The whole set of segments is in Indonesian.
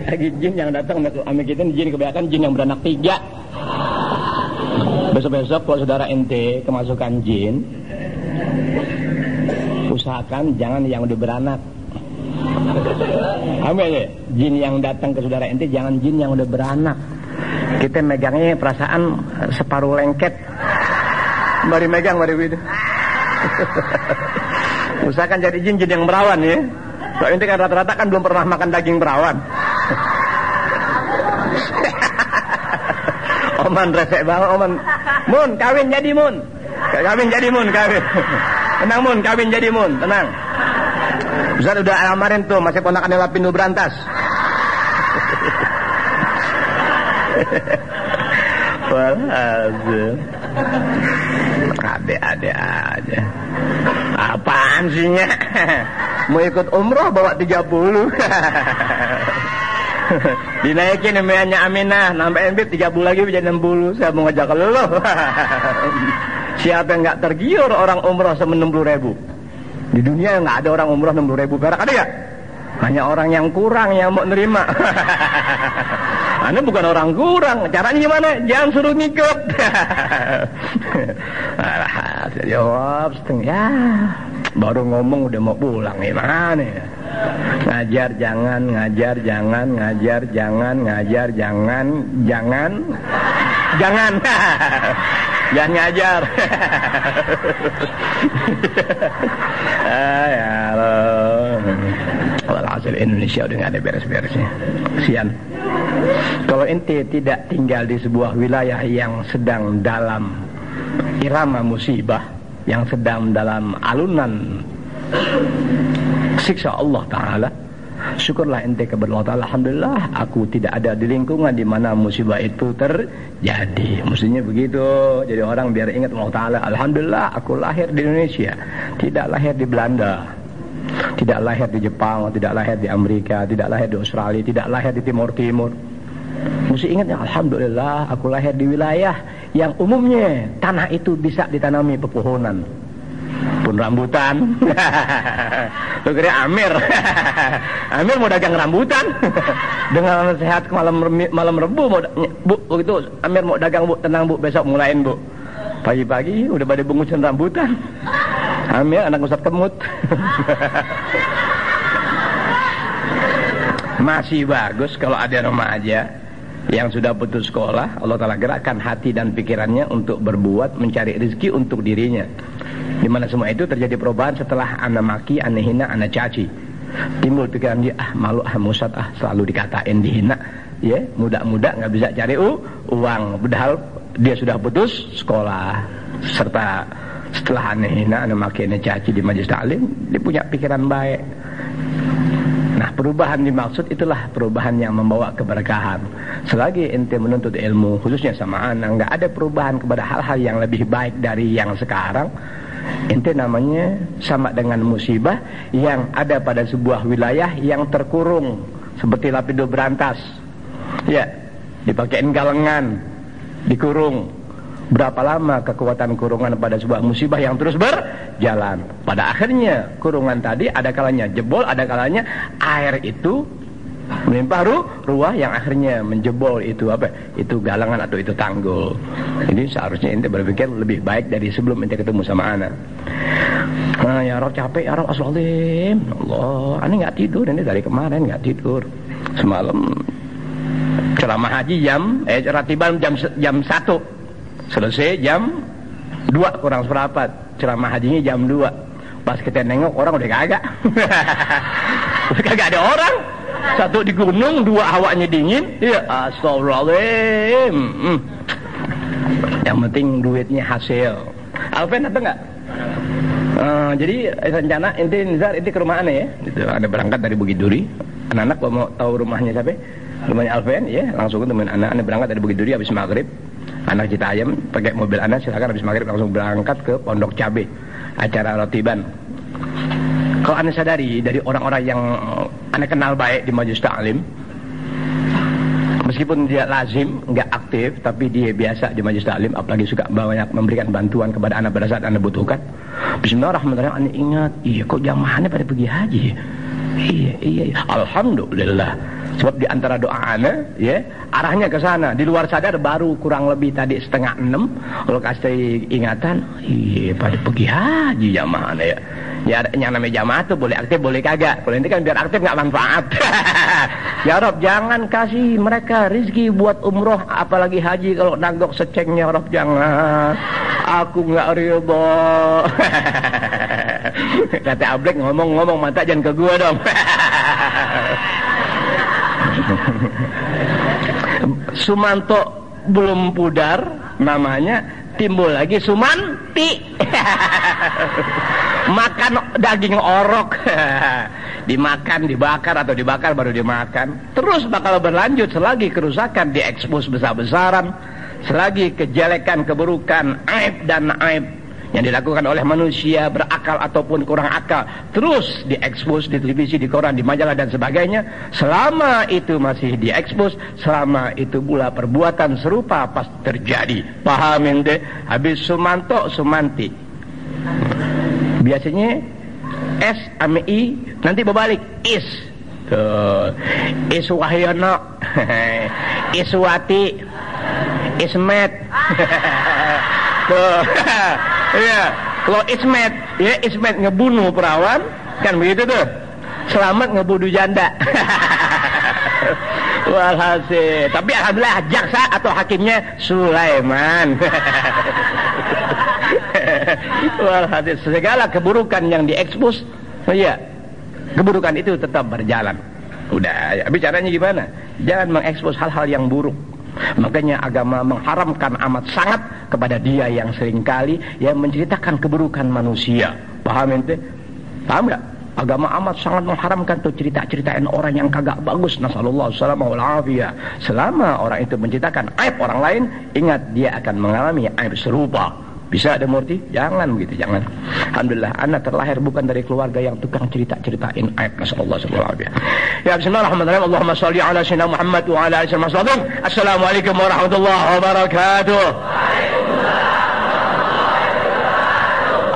Lagi jin yang datang sama kita, jin kebanyakan jin yang beranak 3. Besok-besok kalau saudara ente kemasukan jin, usahakan jangan yang udah beranak. Amin ya? Jin yang datang ke saudara ente jangan jin yang udah beranak. Kita megangnya perasaan separuh lengket. Mari megang, mari widu. Usahakan jadi jin yang berawan ya. Soalnya ente kan rata-rata kan belum pernah makan daging berawan. Oman resek banget, Oman. Mun, kawin jadi Mun. Kawin jadi Mun, kawin. Tenang Mun, kawin jadi Mun, tenang. Ustaz udah alamarin tuh, masih ponakan Lapindo Berantas. Walhasil. Ade-ade aja. Apaan sihnya? Mau ikut umroh bawa 30. Dinaikin namanya Aminah, nambahin bib 30 lagi menjadi 60. Saya mau ngajak lu. Siapa yang nggak tergiur orang umroh 60.000? Di dunia nggak ada orang umroh 60.000 perak, ada ya? Hanya orang yang kurang yang mau nerima. Anda bukan orang kurang, caranya gimana? Jangan suruh ngikut. Jawab setengah. Ya, baru ngomong udah mau pulang gimana ya? Ngajar jangan, ngajar jangan, ngajar jangan, ngajar jangan, jangan, jangan, jangan ngajar. Ya Allah. Walhasil Indonesia udah nggak ada beres-beresnya. Kasian. Kalau ente tidak tinggal di sebuah wilayah yang sedang dalam irama musibah, yang sedang dalam alunan siksa Allah Ta'ala, syukurlah ente kepada Allah Ta'ala. Alhamdulillah aku tidak ada di lingkungan di mana musibah itu terjadi. Mestinya begitu. Jadi orang biar ingat Allah Ta'ala. Alhamdulillah aku lahir di Indonesia, tidak lahir di Belanda, tidak lahir di Jepang, tidak lahir di Amerika, tidak lahir di Australia, tidak lahir di Timur Timur. Mesti ingat ya, alhamdulillah aku lahir di wilayah yang umumnya tanah itu bisa ditanami pepohonan, pun rambutan. Lu kira Amir? Amir mau dagang rambutan. Dengan sehat malam Rebu mau Bu begitu Amir mau dagang Bu, tenang Bu, besok mulain Bu. Pagi-pagi udah pada bungusin rambutan. Amir anak Ustaz Kemut. Masih bagus kalau ada remaja yang sudah putus sekolah, Allah Ta'ala gerakkan hati dan pikirannya untuk berbuat, mencari rezeki untuk dirinya. Dimana semua itu terjadi perubahan setelah ana maki, ana hina, ana caci. Timbul pikiran dia, malu, musat, selalu dikatain dihina. Ya, muda-muda nggak bisa cari uang. Padahal dia sudah putus sekolah. Serta setelah ana hina, ana maki, ana caci di majelis taklim, dia punya pikiran baik. Nah, perubahan dimaksud itulah perubahan yang membawa keberkahan. Selagi ente menuntut ilmu, khususnya sama anak, nggak ada perubahan kepada hal-hal yang lebih baik dari yang sekarang, ente namanya sama dengan musibah yang ada pada sebuah wilayah yang terkurung seperti Lapindo Berantas. Ya, dipakein galengan, dikurung. Berapa lama kekuatan kurungan pada sebuah musibah yang terus berjalan. Pada akhirnya kurungan tadi ada kalanya jebol, ada kalanya air itu melimpah ruah yang akhirnya menjebol itu apa? Itu galangan atau itu tanggul. Jadi seharusnya ente berpikir lebih baik dari sebelum ente ketemu sama anak. Nah, ya Rob capek, ya Rob aswalim. Allah, ani nggak tidur, ini dari kemarin nggak tidur. Semalam ceramah haji ratiban jam 1. Selesai jam 2 kurang seperempat. Ceramah hajinya jam 2. Pas kita nengok orang udah kagak. Udah kagak ada orang. Satu di gunung, 2 hawanya dingin. Ya astagfirullahaladzim. Yang penting duitnya hasil. Alven atau enggak? Jadi rencana inti Nizar inti ke rumah aneh ya. Gitu. Ada berangkat dari Bukit Duri. Anak-anak mau tahu rumahnya siapa? Rumahnya Alven ya. Langsung temen anak berangkat dari Bukit Duri habis maghrib. Anak Citayam pakai mobil anak, silakan habis maghrib langsung berangkat ke Pondok Cabe, acara rotiban. Kalau anda sadari dari orang-orang yang anda kenal baik di majelis taklim, Meskipun dia lazim, nggak aktif, tapi dia biasa di majelis taklim, apalagi suka banyak memberikan bantuan kepada anak pada saat anak butuhkan. Bismillahirrahmanirrahim. Anda ingat, iya kok jamaahnya pada pergi haji? Iya. Alhamdulillah. Sebab di antara doa anak, ya, arahnya ke sana. Di luar sadar baru kurang lebih tadi 5:30. Kalau kasih ingatan, iya pada pergi haji jamaahnya ya. Ya, yang namanya jamaah tuh boleh aktif, boleh kagak. Kalau ini kan biar aktif nggak manfaat. Ya Rob, jangan kasih mereka rezeki buat umroh, apalagi haji. Kalau nagok secengnya Rob, jangan. Aku nggak ridho. Kata Ablek, ngomong-ngomong mata jangan ke gua dong. Sumanto belum pudar namanya, timbul lagi Sumanti. Makan daging orok. Dimakan, dibakar atau dibakar baru dimakan. Terus bakal berlanjut selagi kerusakan diekspos besar-besaran, selagi kejelekan, keburukan, aib dan aib yang dilakukan oleh manusia berakal ataupun kurang akal terus diekspos di televisi, di koran, di majalah dan sebagainya. Selama itu masih diekspos, selama itu pula perbuatan serupa pasti terjadi. Pahamin deh. Habis Sumanto, Sumanti. Biasanya S sama I nanti berbalik is. Tuh. Iswahyono, Iswati, Ismet. Tuh. Iya, kalau Ismet, ya Ismet ngebunuh perawan, kan begitu tuh. Selamat ngebunuh janda. Walhasil, tapi alhamdulillah jaksa atau hakimnya Sulaiman. Walhasil, segala keburukan yang diekspos, ya keburukan itu tetap berjalan. Udah, ya, bicaranya gimana? Jangan mengekspos hal-hal yang buruk. Makanya agama mengharamkan amat sangat kepada dia yang seringkali yang menceritakan keburukan manusia. Paham ente? Paham gak? Agama amat sangat mengharamkan tuh cerita-ceritain orang yang kagak bagus. Nasallallahu salamah wal afiyah. Selama orang itu menceritakan aib orang lain, ingat dia akan mengalami aib serupa. Bisa ada murti? Jangan begitu, jangan. Alhamdulillah, anak terlahir bukan dari keluarga yang tukang cerita-ceritain aib. Nasallallahu salamah wal afiyah. Ya bismillahirrahmanirrahim. Allahumma shalli ala sayyidina Muhammad wa ala alihi wasallam. Assalamualaikum warahmatullahi wabarakatuh.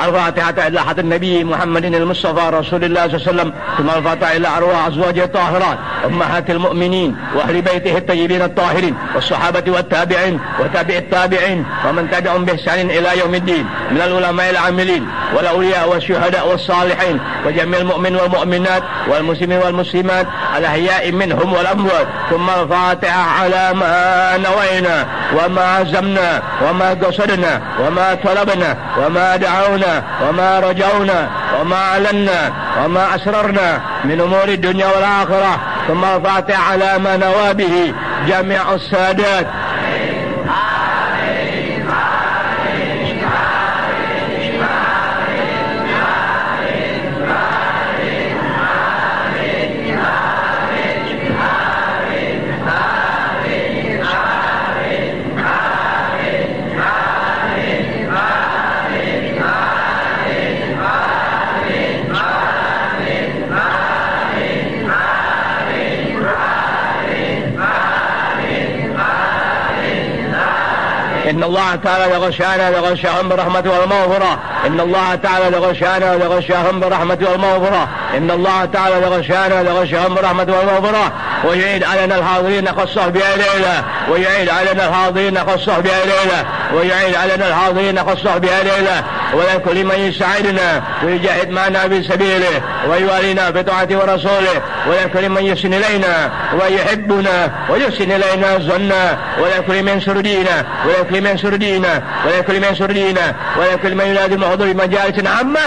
الفاتحة إلى حضرة النبي محمد المصطفى رسول الله صلى الله عليه وسلم ثم الفاتحة إلى أرواح أزواجه الطاهرات أمهات المؤمنين وأهل بيته الطيبين الطاهرين والصحابة والتابعين وتابع التابعين ومن تبعهم بإحسان إلى يوم الدين من العلماء العاملين والأولياء والشهداء والصالحين وجميع المؤمنين والمؤمنات والمسلمين والمسلمات الأحياء منهم والأموات ثم الفاتحة على ما نوينا وما عزمنا وما قصدنا وما طلبنا وما دعونا وما رجونا وما أعلنا وما أسررنا من أمور الدنيا والآخرة ثم الفاتحة على ما نوى به جميع السادات. إن الله تعالى لغشانا لغشاهم برحمته والمغفرة. إن الله تعالى لغشانا لغشاهم برحمته والمغفرة. إن الله تعالى لغشانا لغشاهم برحمته والمغفرة. ويعيد علينا الحاضرين خصه بأهلنا ويعيد علينا الحاضرين خصه بأهلنا ويعيد علينا الحاضرين خصه بأهلنا ويكن لمن يساعدنا ويجاهد معنا في سبيله ويوالينا بطاعته ورسوله ويكن لمن يحسن إلينا ويحبنا ويحسن إلينا ظنا ويكن لمن ينصر دينا ويكن لمن ينصر دينا ويكن لمن ينصر دينا ويكن لمن يلازم حضور مجالس عامة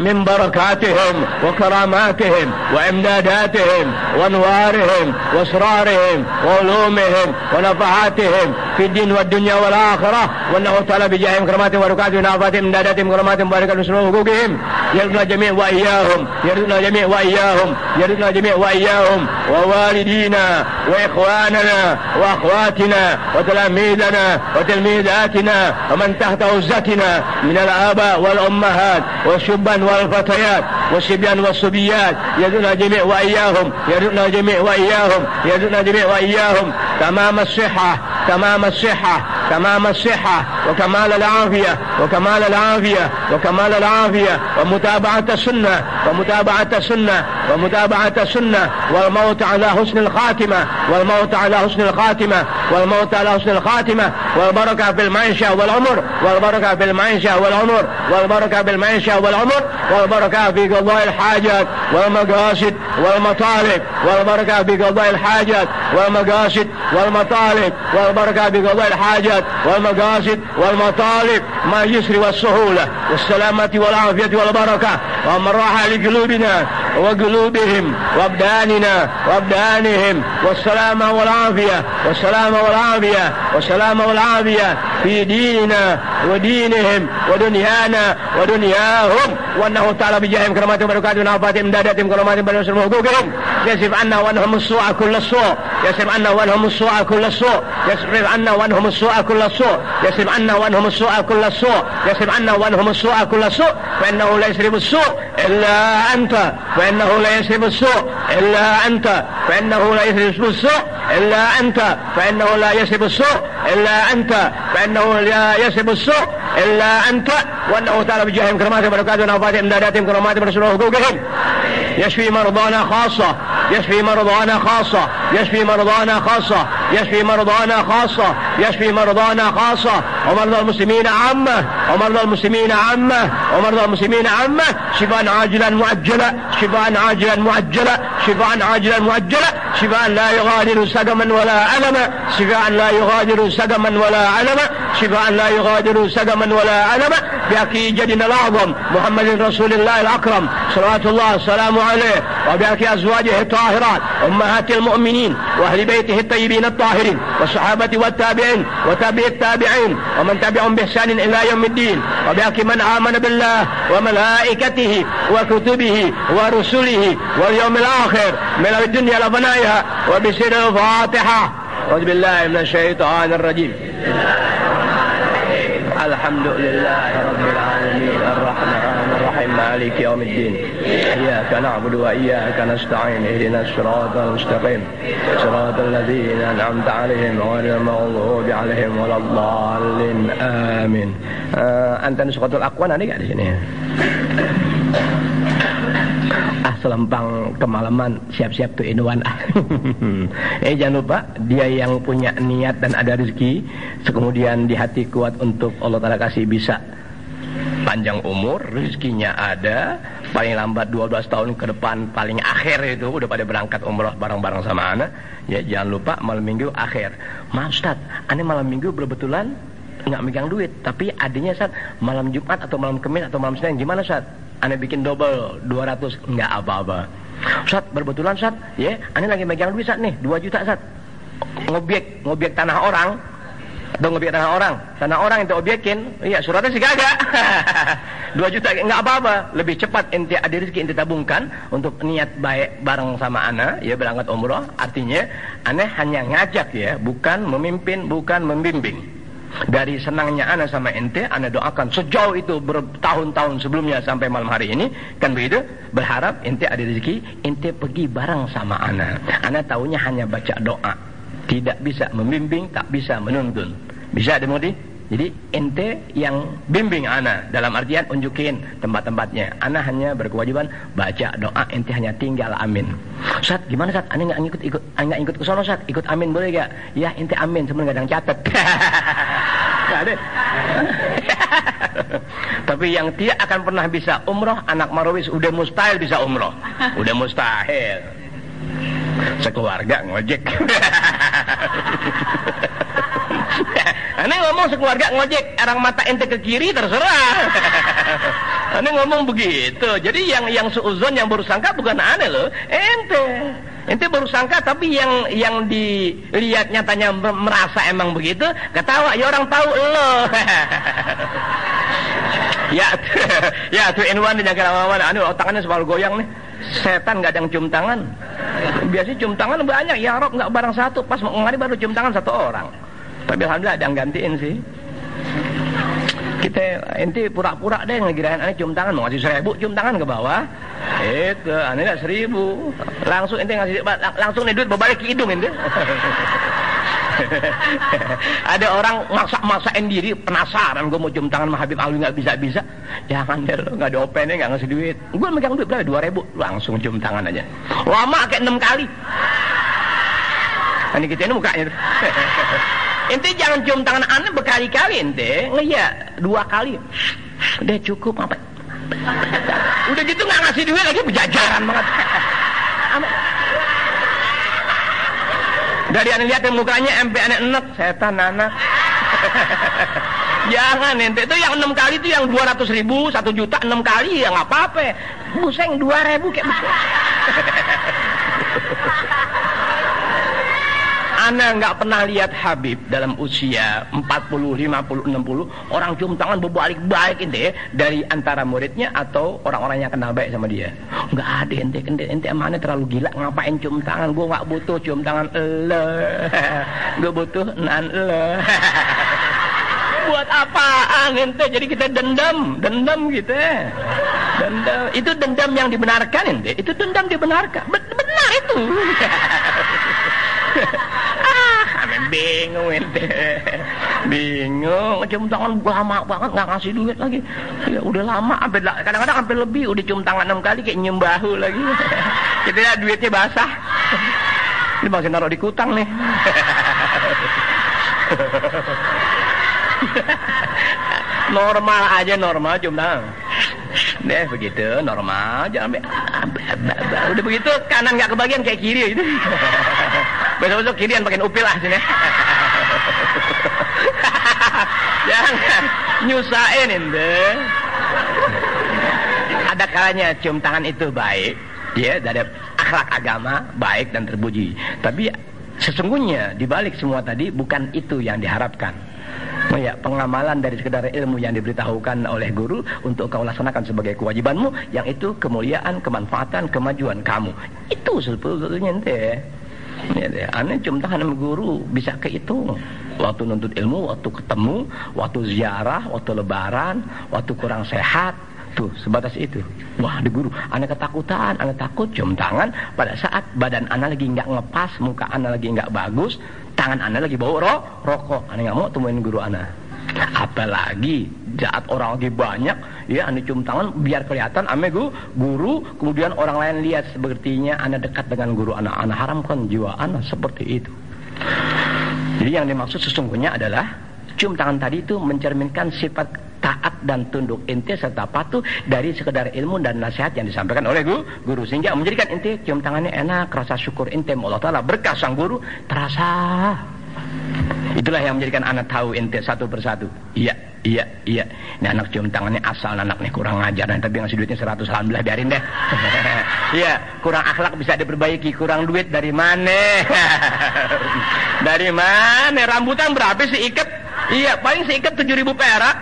من بركاتهم وكراماتهم وإمداداتهم وأنوارهم وأسرارهم وعلومهم ونفحاتهم في الدين والدنيا والآخرة وأنه تعالى بجاههم كراماتهم وبركاتهم ونافاتهم إمداداتهم وكراماتهم وبركاتهم وحقوقهم يرزقنا جميع وإياهم يرزقنا جميع وإياهم يرزقنا جميع وإياهم ووالدينا وإخواننا وأخواتنا وتلاميذنا وتلميذاتنا ومن تحت عزتنا من الآباء والأمهات والشبان والفتيات والصبيان والصبيات يرزقنا جميع وإياهم يرزقنا جميع وإياهم يرزقنا جميع وإياهم تمام الصحة تمام الصحة تمام الصحة وكمال العافية وكمال العافية وكمال العافية ومتابعة السنة ومتابعة السنة ومتابعة السنة والموت على حسن الخاتمة والموت على حسن الخاتمة والموت على حسن الخاتمة والبركة في المعيشة والعمر والبركة في المعيشة والعمر والبركة في المعيشة والعمر والبركة في قضاء الحاجات والمقاصد والمطالب والبركة في قضاء الحاجات والمقاصد والمطالب والبركة في قضاء الحاجات والمقاصد والمطالب مع اليسر والسهولة والسلامة والعافية والبركة ومن راح لقلوبنا وقلوبهم وابداننا وابدانهم والسلامة والعافية والسلامة والعافية والسلامة والعافية في ديننا ودينهم ودنيانا ودنياهم وأنه تعالى بجاههم كراماتهم وبركاتهم ونعفاتهم امداداتهم كراماتهم بنصر وحقوقهم يصرف عنا وأنهم السوء كل السوء يصرف عنا وأنهم السوء كل السوء يصرف عنا وأنهم السوء كل السوء يصرف عنا وأنهم السوء كل السوء يصرف عنا وأنهم السوء كل السوء فإنه لا يصرف السوء إلا أنت فإنه لا يصرف السوء إلا أنت فإنه لا يصرف السوء إلا أنت فإنه لا يصرف السوء إلا أنت فإنه لا يصرف السوء إلا أنت وأنه تعالى بجاههم كراماتهم وبركاتهم ونعفاتهم امداداتهم كراماتهم ونصر وحقوقهم يشفي مرضانا خاصة يشفي مرضانا خاصة يشفي مرضانا خاصة يشفي مرضانا خاصة يشفي مرضانا خاصة ومرضى المسلمين عامة ومرضى المسلمين عامة ومرضى المسلمين عامة شفاء عاجلا مؤجلا شفاء عاجلا مؤجلا شفاء عاجلا مؤجلا شفاء لا يغادر سقما ولا ألما شفاء لا يغادر سقما ولا ألما شفاء لا يغادر سقما ولا ألما بأكي جدنا الأعظم محمد رسول الله الأكرم صلوات الله السلام عليه وبأكي أزواجه الطاهرات أمهات المؤمنين وأهل بيته الطيبين الطاهرين والصحابة والتابعين وتابع التابعين ومن تبعهم بإحسان إلى يوم الدين وبأكي من آمن بالله وملائكته وكتبه ورسله واليوم الآخر من الدنيا لفنائها وبسر الفاتحة أعوذ بالله من الشيطان الرجيم الحمد لله رب العالمين الرحمن الرحيم مالك يوم الدين إياك نعبد وإياك نستعين اهدنا الصراط المستقيم صراط الذين أنعمت عليهم غير المغضوب عليهم ولا الضالين آمين. Anten Sukotul Aqwan ada nggak di sini? Selempang kemalaman siap-siap tuh inuan. Jangan lupa dia yang punya niat dan ada rezeki kemudian di hati kuat untuk Allah Ta'ala kasih bisa panjang umur, rezekinya ada, paling lambat 12 tahun ke depan, paling akhir itu udah pada berangkat umrah bareng-bareng sama anak. Ya jangan lupa malam minggu akhir. Maaf Ustaz, aneh malam minggu betul-betulan nggak megang duit, tapi adanya Ustaz malam Jumat atau malam Kamis atau malam Senin gimana Ustaz? Aneh bikin double 200 nggak apa-apa. Ustaz berbetulan Ustaz, ya, aneh lagi megang duit Ustaz nih 2 juta Ustaz. Ngobyek tanah orang atau ngobyek tanah orang itu obyekin, iya suratnya sih kagak. 2 juta nggak apa-apa, lebih cepat ente ada rezeki ente tabungkan untuk niat baik bareng sama ana, ya berangkat umroh. Artinya aneh hanya ngajak ya, bukan memimpin, bukan membimbing. Dari senangnya ana sama ente, ana doakan sejauh itu bertahun-tahun sebelumnya sampai malam hari ini, kan begitu? Berharap ente ada rezeki, ente pergi bareng sama ana. Ana taunya hanya baca doa, tidak bisa membimbing, tak bisa menuntun. Bisa dimengerti? Jadi ente yang bimbing ana, dalam artian unjukin tempat-tempatnya. Ana hanya berkewajiban baca doa, ente hanya tinggal amin. Ustaz, gimana Ustaz? Ana nggak ikut ke sono Ustaz, ikut amin boleh gak? Ya ente amin, sebenarnya nggak ada yang catat. Nggak ada. Tapi yang tidak akan pernah bisa umroh, anak Marwis udah mustahil bisa umroh, udah mustahil. Sekeluarga ngojek. Aneh ngomong sekeluarga ngojek, arang mata ente ke kiri terserah. Aneh ngomong begitu. Jadi yang seuzon, yang baru sangka bukan aneh loh, ente baru sangka, tapi yang dilihat nyatanya merasa emang begitu, ketawa ya orang tahu lo. Ya tuh in-one dijaga lama-lama. Anu tangannya selalu goyang nih. Setan nggak ada yang cium tangan. Biasanya cium tangan banyak. Ya Rob nggak barang satu. Pas mau kemari baru cium tangan satu orang. Tapi alhamdulillah ada yang gantiin sih. Kita ente pura-pura deh ngegirain aneh cium tangan, mau ngasih 1000 cium tangan ke bawah. Itu aneh enggak 1000. Langsung ente ngasih langsung nih duit berbalik ke hidung ente. Ada orang maksa-maksain diri, penasaran gue mau cium tangan sama Habib Alwi nggak bisa-bisa. Jangan deh lo, nggak ada opennya, nggak ngasih duit. Gue megang duit berapa? 2000, langsung cium tangan aja. Lama kayak 6 kali. Ini kita ini mukanya. Ente jangan cium tangan aneh berkali-kali ente. Iya, 2 kali. Udah cukup apa? Udah gitu nggak ngasih duit lagi, berjajaran banget. Dari aneh lihat mukanya MP aneh enek, setan anak. Jangan ente itu yang 6 kali itu yang 200.000, 1 juta 6 kali ya nggak apa-apa. Buseng 2000 kayak buseng. Ana nggak pernah lihat Habib dalam usia 40, 50, 60 orang cium tangan berbalik-balik ente dari antara muridnya atau orang-orang yang kenal baik sama dia. Nggak ada ente mana terlalu gila ngapain cium tangan? Gue nggak butuh cium tangan ele, gue butuh nan ele. Buat apaan ente? Jadi kita dendam gitu. Dendam itu dendam yang dibenarkan ente. Itu dendam dibenarkan. Benar itu. Bingung ente, bingung. Cium tangan lama banget nggak ngasih duit lagi. Ya udah lama, kadang-kadang sampai lebih. Udah cium tangan 6 kali kayak nyium bahu lagi. Kita lihat duitnya basah. Ini masih naruh di kutang nih. Normal aja, normal cium tangan. Deh begitu, normal aja. Udah begitu kanan nggak kebagian kayak kiri gitu. Besok-besok kirian pakai upil lah sini. Jangan nyusahin ente. Ada kalanya cium tangan itu baik, ya, dari akhlak agama baik dan terpuji. Tapi sesungguhnya di balik semua tadi bukan itu yang diharapkan. Oh ya, pengamalan dari sekedar ilmu yang diberitahukan oleh guru untuk kau laksanakan sebagai kewajibanmu, yang itu kemuliaan, kemanfaatan, kemajuan kamu. Itu sebetulnya ente. Ya deh, aneh cium tangan sama guru bisa kehitung. Waktu nuntut ilmu, waktu ketemu, waktu ziarah, waktu lebaran, waktu kurang sehat. Tuh, sebatas itu. Wah, di guru, aneh ketakutan, aneh takut cium tangan pada saat badan aneh lagi nggak ngepas, muka aneh lagi nggak bagus, tangan aneh lagi bau rokok. Aneh nggak mau temuin guru aneh. Apalagi saat orang lagi banyak, ya aneh cium tangan biar kelihatan ame guru, kemudian orang lain lihat sepertinya aneh dekat dengan guru aneh. Aneh haramkan jiwa aneh seperti itu. Jadi yang dimaksud sesungguhnya adalah cium tangan tadi itu mencerminkan sifat taat dan tunduk ente serta patuh dari sekedar ilmu dan nasihat yang disampaikan oleh guru, sehingga menjadikan ente cium tangannya enak, rasa syukur ente Allah Ta'ala berkah sang guru terasa. Itulah yang menjadikan anak tahu ente satu persatu. Iya. Ini anak cium tangannya asal anak nih kurang ngajar, tapi ngasih duitnya 100, alhamdulillah biarin deh. Iya, kurang akhlak bisa diperbaiki, kurang duit dari mana? Dari mana? Rambutan berapa sih ikat? Iya, paling seikat 7.000 perak.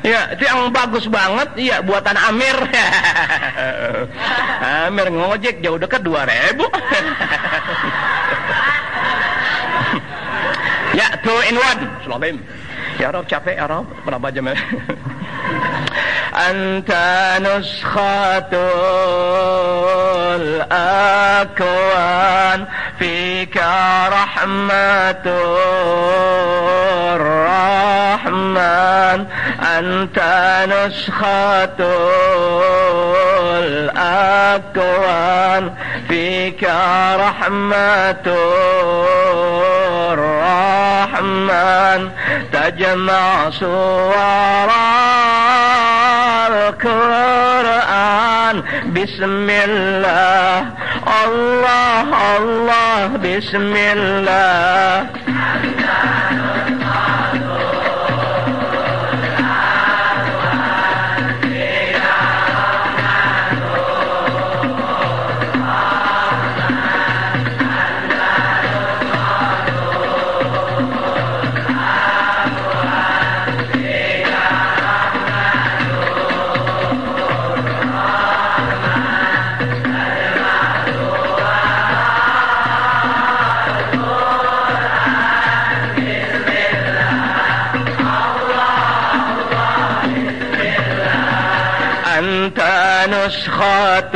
Iya, itu yang bagus banget. Iya, buatan Amir. Amir ngojek jauh dekat 2.000. Ya, 2 in 1. Shalom. Ya Rob, capek ya Rob. Berapa jam ya? Anta nuskhatul akwan fika rahmatur rahman. Anta nuskhatul akwan fika rahmatur rahman. Tajma' suwara Al-Quran. Bismillah, Allah, Allah, Bismillah. نسخة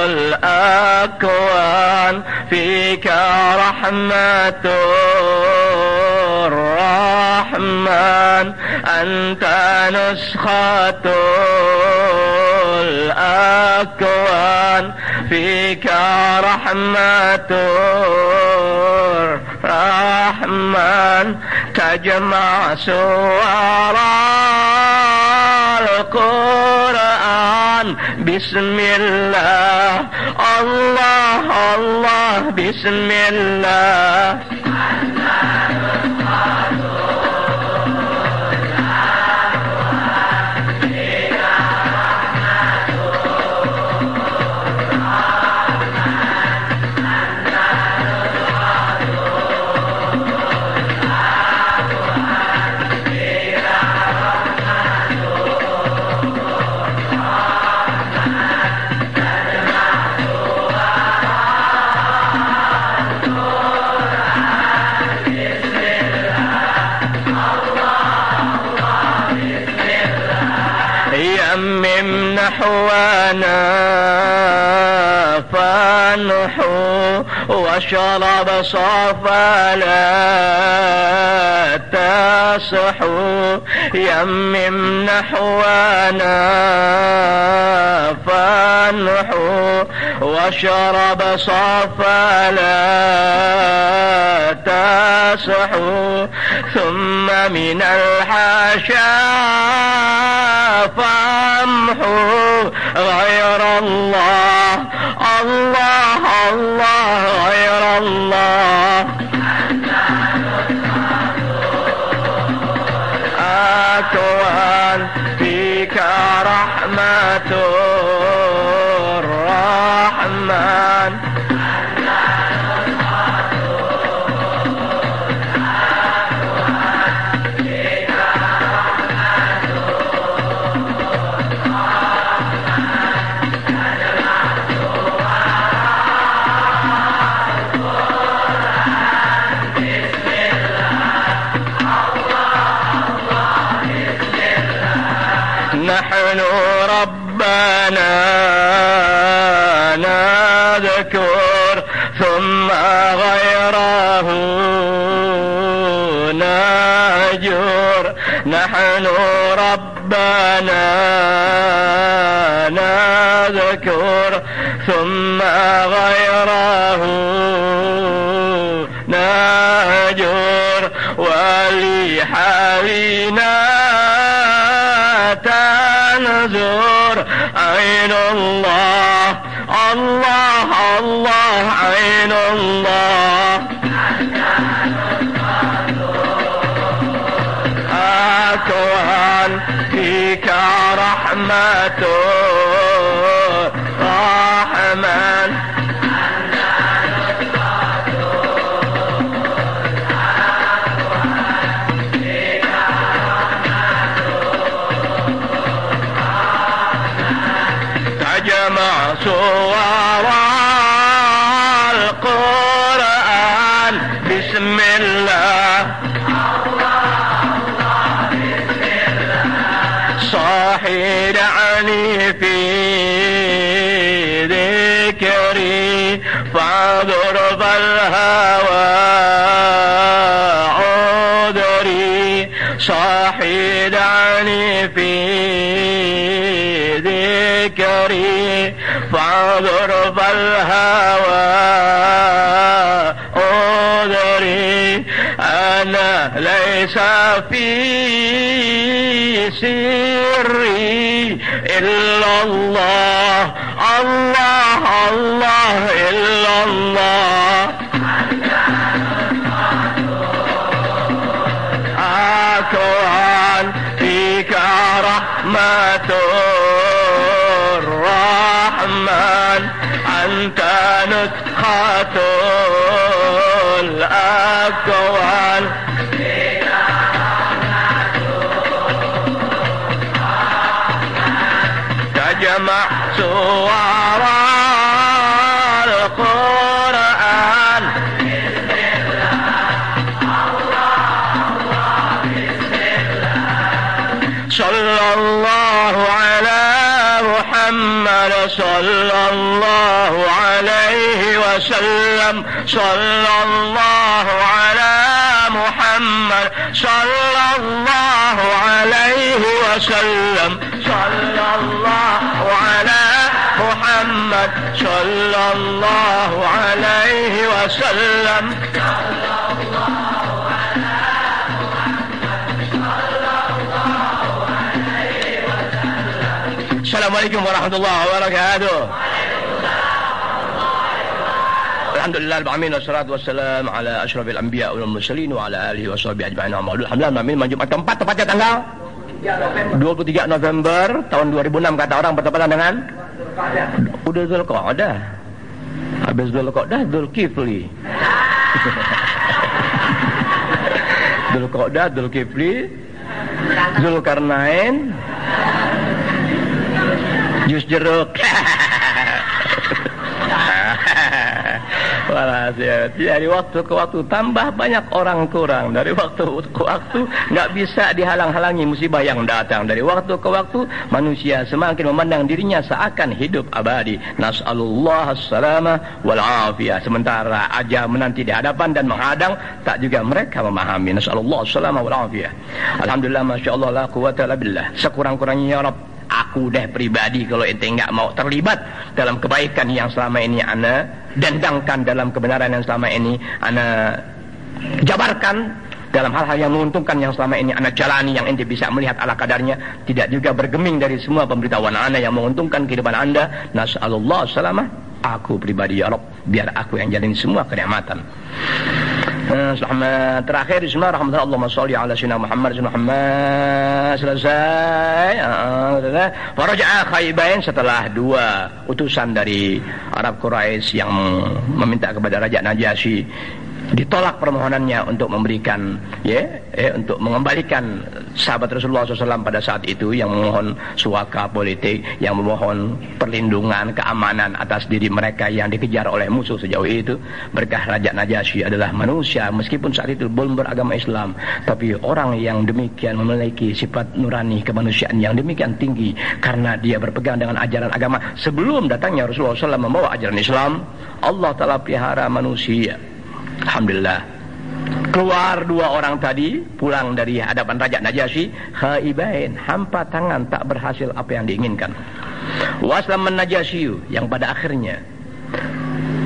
الأكوان فيك رحمة الرحمن أنت نسخة الأكوان فيك رحمة الرحمن تجمع سور القرآن بسم الله الله الله بسم الله يمم نحونا فانحو واشرب صافا لا تصحو يمم نحونا فانحو واشرب صافا لا تصحو ثم من الحاشا فامحو غير الله الله الله غير الله أكوان فيك رحمة الرحمن نحن ربنا نذكر ثم غيره نهجر نحن ربنا نذكر ثم غيره نهجر ولحالنا تنظر عين الله الله الله عين الله أكوان فيك رحمة الرحمن تجمع سور القرآن بسم الله صاحي دعني في ذكري فاعذر فالهوى عذري صاحي دعني في ذكري فاعذر فالهوى عذري أنا ليس في سري إلا الله الله الله إلا الله أكوان فيك رحمة الرحمن أنت نسخة الأكوان تجمع سور القرآن صلى الله على Muhammad sallallahu alaihi wasallam. Sallallahu ala Muhammad sallallahu alaihi wasallam. Sallallahu ala Muhammad sallallahu alaihi wasallam. Assalamualaikum warahmatullahi wabarakatuh. Alhamdulillah alamin wassalatu wassalam ala asyrafil anbiya wal mursalin wa ala alihi washabihi ajma'in. Alhamdulillah amin. Jumat keempat tepatnya tanggal 23 November tahun 2006 kata orang bertepatan dengan udah Dzulqa'dah. Habis Dzulqa'dah Dzulkifli. Dzulqa'dah Dzulkifli Dzulkarnain jus jeruk. Walhasil dari waktu ke waktu tambah banyak orang kurang. Dari waktu ke waktu nggak bisa dihalang-halangi musibah yang datang. Dari waktu ke waktu manusia semakin memandang dirinya seakan hidup abadi. Nas'alullah as-salamah wal afiyah. Sementara aja menanti di hadapan dan menghadang, tak juga mereka memahami. Nas'alullah as-salamah wal afiyah. Alhamdulillah, masya Allah, la quwwata illa billah. Sekurang-kurangnya ya Rabb, aku deh pribadi kalau ente nggak mau terlibat dalam kebaikan yang selama ini ana dendangkan, dalam kebenaran yang selama ini ana jabarkan, dalam hal-hal yang menguntungkan yang selama ini ana jalani, yang ente bisa melihat ala kadarnya, tidak juga bergeming dari semua pemberitahuan ana yang menguntungkan kehidupan anda. Nas'alullah salamah. Aku pribadi ya Rabb, biar aku yang jalani semua kenikmatan. Selamat terakhir bismillah rahmatullah Allahumma sholli ala sayyidina Muhammad selesai. Faraja'a khaybain, setelah dua utusan dari Arab Quraisy yang meminta kepada Raja Najasyi ditolak permohonannya untuk memberikan untuk mengembalikan sahabat Rasulullah SAW pada saat itu, yang memohon suaka politik, yang memohon perlindungan, keamanan atas diri mereka yang dikejar oleh musuh sejauh itu. Berkah Raja Najasyi adalah manusia, meskipun saat itu belum beragama Islam, tapi orang yang demikian memiliki sifat nurani kemanusiaan yang demikian tinggi, karena dia berpegang dengan ajaran agama. Sebelum datangnya Rasulullah SAW membawa ajaran Islam, Allah Ta'ala pelihara manusia. Alhamdulillah, keluar dua orang tadi, pulang dari hadapan Raja Najasyi, khaibain, hampa tangan, tak berhasil apa yang diinginkan. Waslaman Najasyi, yang pada akhirnya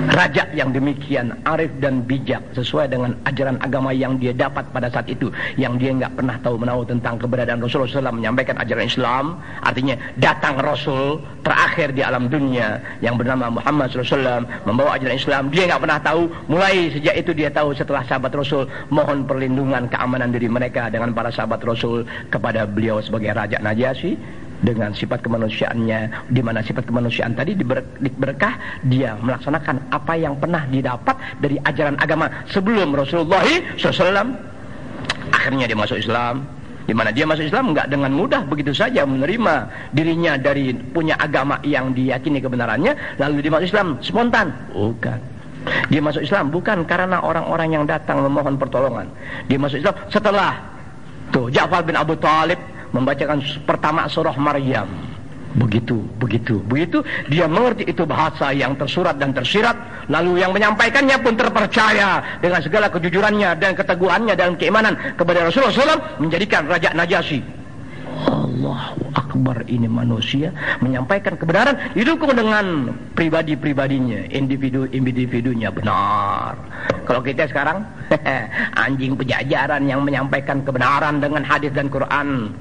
raja yang demikian arif dan bijak sesuai dengan ajaran agama yang dia dapat pada saat itu, yang dia nggak pernah tahu menahu tentang keberadaan Rasulullah SAW menyampaikan ajaran Islam. Artinya datang Rasul terakhir di alam dunia yang bernama Muhammad SAW membawa ajaran Islam, dia nggak pernah tahu. Mulai sejak itu dia tahu setelah sahabat Rasul mohon perlindungan keamanan diri mereka dengan para sahabat Rasul kepada beliau sebagai Raja Najasyi, dengan sifat kemanusiaannya, di mana sifat kemanusiaan tadi berkah dia melaksanakan apa yang pernah didapat dari ajaran agama sebelum Rasulullah SAW. Akhirnya dia masuk Islam, di mana dia masuk Islam nggak dengan mudah begitu saja menerima dirinya dari punya agama yang diyakini kebenarannya lalu dia masuk Islam spontan, bukan. Dia masuk Islam bukan karena orang-orang yang datang memohon pertolongan. Dia masuk Islam setelah Ja'far bin Abu Thalib membacakan pertama surah Maryam. Begitu dia mengerti itu bahasa yang tersurat dan tersirat, lalu yang menyampaikannya pun terpercaya dengan segala kejujurannya dan keteguhannya dalam keimanan kepada Rasulullah SAW, menjadikan Raja Najasyi, Allahu Akbar, ini manusia menyampaikan kebenaran didukung dengan pribadi-pribadinya, individu-individunya benar. Kalau kita sekarang anjing pejajaran yang menyampaikan kebenaran dengan hadis dan Quran,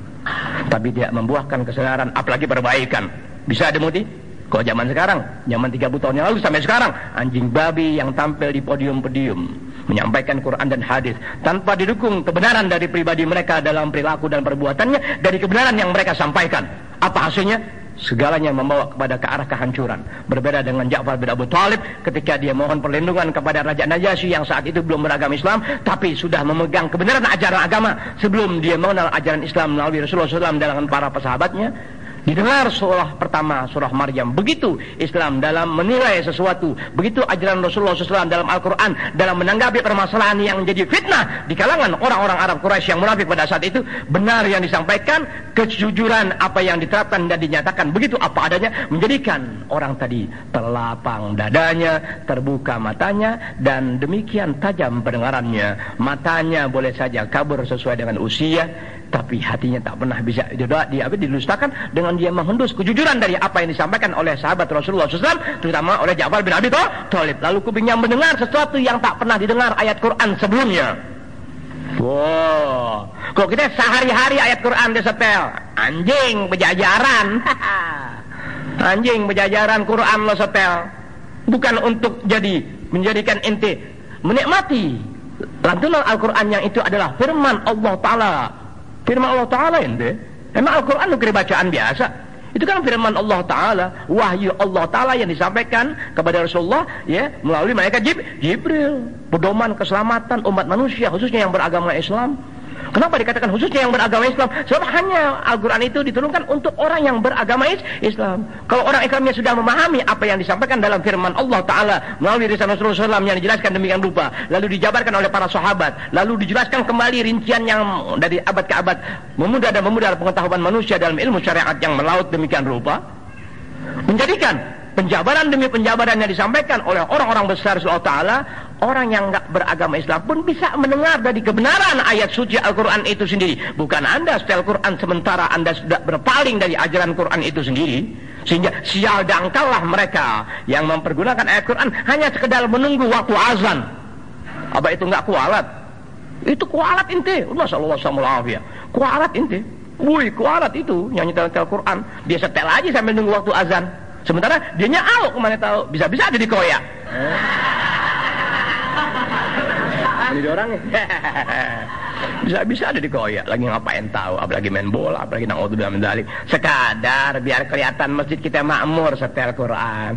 tapi tidak membuahkan kesadaran apalagi perbaikan. Bisa dimuti? Kalau zaman sekarang, zaman 30 tahun yang lalu sampai sekarang, anjing babi yang tampil di podium-podium menyampaikan Quran dan hadis tanpa didukung kebenaran dari pribadi mereka dalam perilaku dan perbuatannya, dari kebenaran yang mereka sampaikan. Apa hasilnya? Segalanya membawa kepada ke arah kehancuran. Berbeda dengan Ja'far bin Abu Thalib ketika dia mohon perlindungan kepada Raja Najasyi yang saat itu belum beragama Islam, tapi sudah memegang kebenaran ajaran agama sebelum dia mengenal ajaran Islam melalui Rasulullah SAW dengan para sahabatnya. Didengar surah pertama, surah Maryam. Begitu Islam dalam menilai sesuatu. Begitu ajaran Rasulullah SAW dalam Al-Quran dalam menanggapi permasalahan yang menjadi fitnah di kalangan orang-orang Arab Quraisy yang munafik pada saat itu. Benar yang disampaikan, kejujuran apa yang diterapkan dan dinyatakan begitu apa adanya, menjadikan orang tadi terlapang dadanya, terbuka matanya, dan demikian tajam pendengarannya. Matanya boleh saja kabur sesuai dengan usia, tapi hatinya tak pernah bisa didustakan dengan dia menghendus kejujuran dari apa yang disampaikan oleh sahabat Rasulullah SAW, terutama oleh Ja'far bin Abi Thalib. Lalu kupingnya mendengar sesuatu yang tak pernah didengar ayat Quran sebelumnya. Wow, kok kita sehari-hari ayat Quran disetel, anjing bejajaran. Anjing bejajaran Quran lo setel, bukan untuk menjadikan ente menikmati lantunan Al-Quran yang itu adalah firman Allah Ta'ala. Firman Allah Ta'ala ente, emang Al-Quran itu bacaan biasa? Itu kan firman Allah Ta'ala, wahyu Allah Ta'ala yang disampaikan kepada Rasulullah ya melalui malaikat Jibril, pedoman keselamatan umat manusia khususnya yang beragama Islam. Kenapa dikatakan khususnya yang beragama Islam? Sebab hanya Al-Quran itu diturunkan untuk orang yang beragama Islam. Kalau orang Islamnya sudah memahami apa yang disampaikan dalam firman Allah Ta'ala melalui lisan Rasulullah SAW yang dijelaskan demikian rupa, lalu dijabarkan oleh para sahabat, lalu dijelaskan kembali rincian yang dari abad ke abad, memudar pengetahuan manusia dalam ilmu syariat yang melaut demikian rupa, menjadikan penjabaran demi penjabaran yang disampaikan oleh orang-orang besar Allah Ta'ala, orang yang enggak beragama Islam pun bisa mendengar dari kebenaran ayat suci Al-Quran itu sendiri. Bukan Anda setel Quran sementara Anda sudah berpaling dari ajaran Quran itu sendiri, sehingga sial dangkallah mereka yang mempergunakan ayat Quran hanya sekedar menunggu waktu azan. Apa itu enggak kualat? Itu kualat ente. Masyaallah alaihi. Kualat ente. Wih, kualat itu yang nyetel Quran, dia setel aja sambil nunggu waktu azan. Sementara dia nyaluk, mana tahu, bisa-bisa ada di koyak. Ini orangnya. Bisa-bisa ada di koyak, lagi ngapain tahu, apalagi main bola, apalagi na'udzubillah min dzalik. Sekadar biar kelihatan masjid kita makmur setel Quran.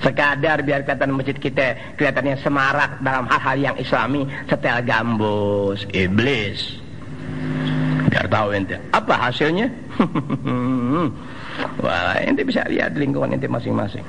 Sekadar biar kelihatan masjid kita kelihatannya semarak dalam hal-hal yang islami, setel gambus, iblis. Biar tahu ente apa hasilnya. Wah, ente bisa lihat lingkungan ente masing-masing.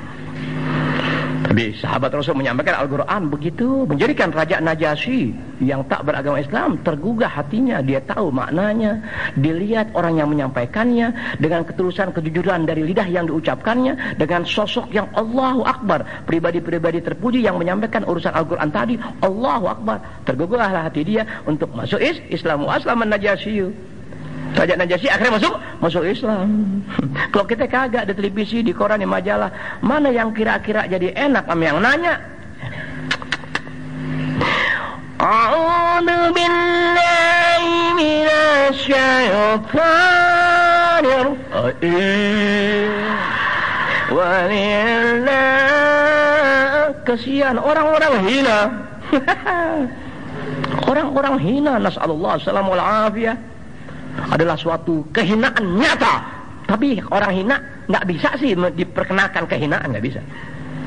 Tapi sahabat Rasul menyampaikan Al-Quran begitu, menjadikan Raja Najasyi yang tak beragama Islam tergugah hatinya. Dia tahu maknanya, dilihat orang yang menyampaikannya dengan ketulusan kejujuran dari lidah yang diucapkannya, dengan sosok yang Allahu Akbar, pribadi-pribadi terpuji yang menyampaikan urusan Al-Quran tadi, Allahu Akbar. Tergugahlah hati dia untuk masuk Islam. Aslaman Najasyi, Raja Najasyi akhirnya masuk Islam. Kalau kita kagak di televisi, di koran, di majalah, mana yang kira-kira jadi enak sama yang nanya? A'udzu billahi minasy syaithanir rajim. Walillah, kasihan orang-orang hina. Orang-orang hina, nasallallahu alaihi wasallam, adalah suatu kehinaan nyata. Tapi orang hina nggak bisa sih diperkenalkan kehinaan, nggak bisa.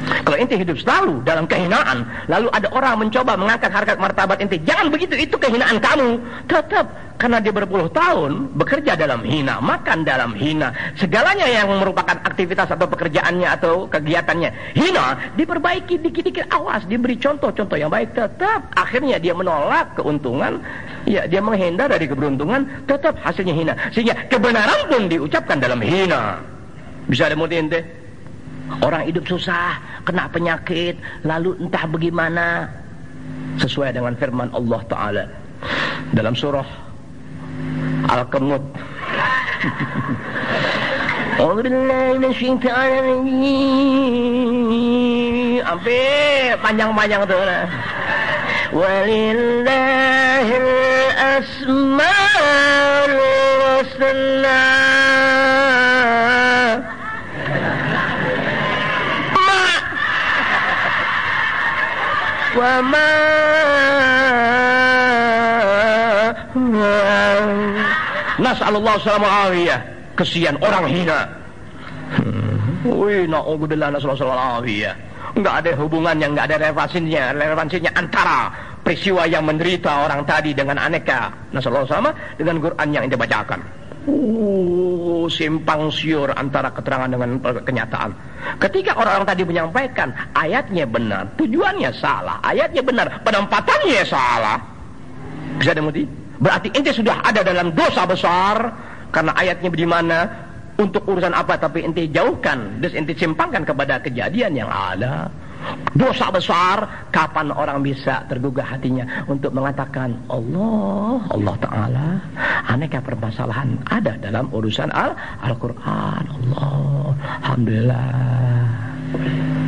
Kalau ente hidup selalu dalam kehinaan, lalu ada orang mencoba mengangkat harkat martabat ente, jangan begitu, itu kehinaan kamu. Tetap, karena dia berpuluh tahun bekerja dalam hina, makan dalam hina, segalanya yang merupakan aktivitas atau pekerjaannya atau kegiatannya hina, diperbaiki dikit-dikit, awas, diberi contoh-contoh yang baik, tetap akhirnya dia menolak keuntungan, ya dia menghindar dari keberuntungan, tetap hasilnya hina. Sehingga kebenaran pun diucapkan dalam hina. Bisa ada muti ente? Orang hidup susah, kena penyakit, lalu entah bagaimana, sesuai dengan firman Allah Ta'ala dalam surah Al-Qamut. Sampai panjang-panjang tuh. Walillahil asmaul husna wa ma nasallallahu alaihi wasallam. Kesian orang hina. Wih, na'udzubillah, nasallallahu alaihi. Enggak ada hubungannya, enggak ada relevansinya antara peristiwa yang menderita orang tadi dengan aneka nasallallahu alaihi wasallam dengan Quran yang ente bacakan. simpang siur antara keterangan dengan kenyataan. Ketika orang-orang tadi menyampaikan ayatnya benar, tujuannya salah, ayatnya benar, penempatannya salah, bisa dimengerti? Berarti ente sudah ada dalam dosa besar karena ayatnya di mana untuk urusan apa, tapi ente jauhkan, terus ente simpangkan kepada kejadian yang ada. Dosa besar. Kapan orang bisa tergugah hatinya untuk mengatakan Allah Ta'ala, aneka permasalahan ada dalam urusan Al-Quran. Allah, alhamdulillah.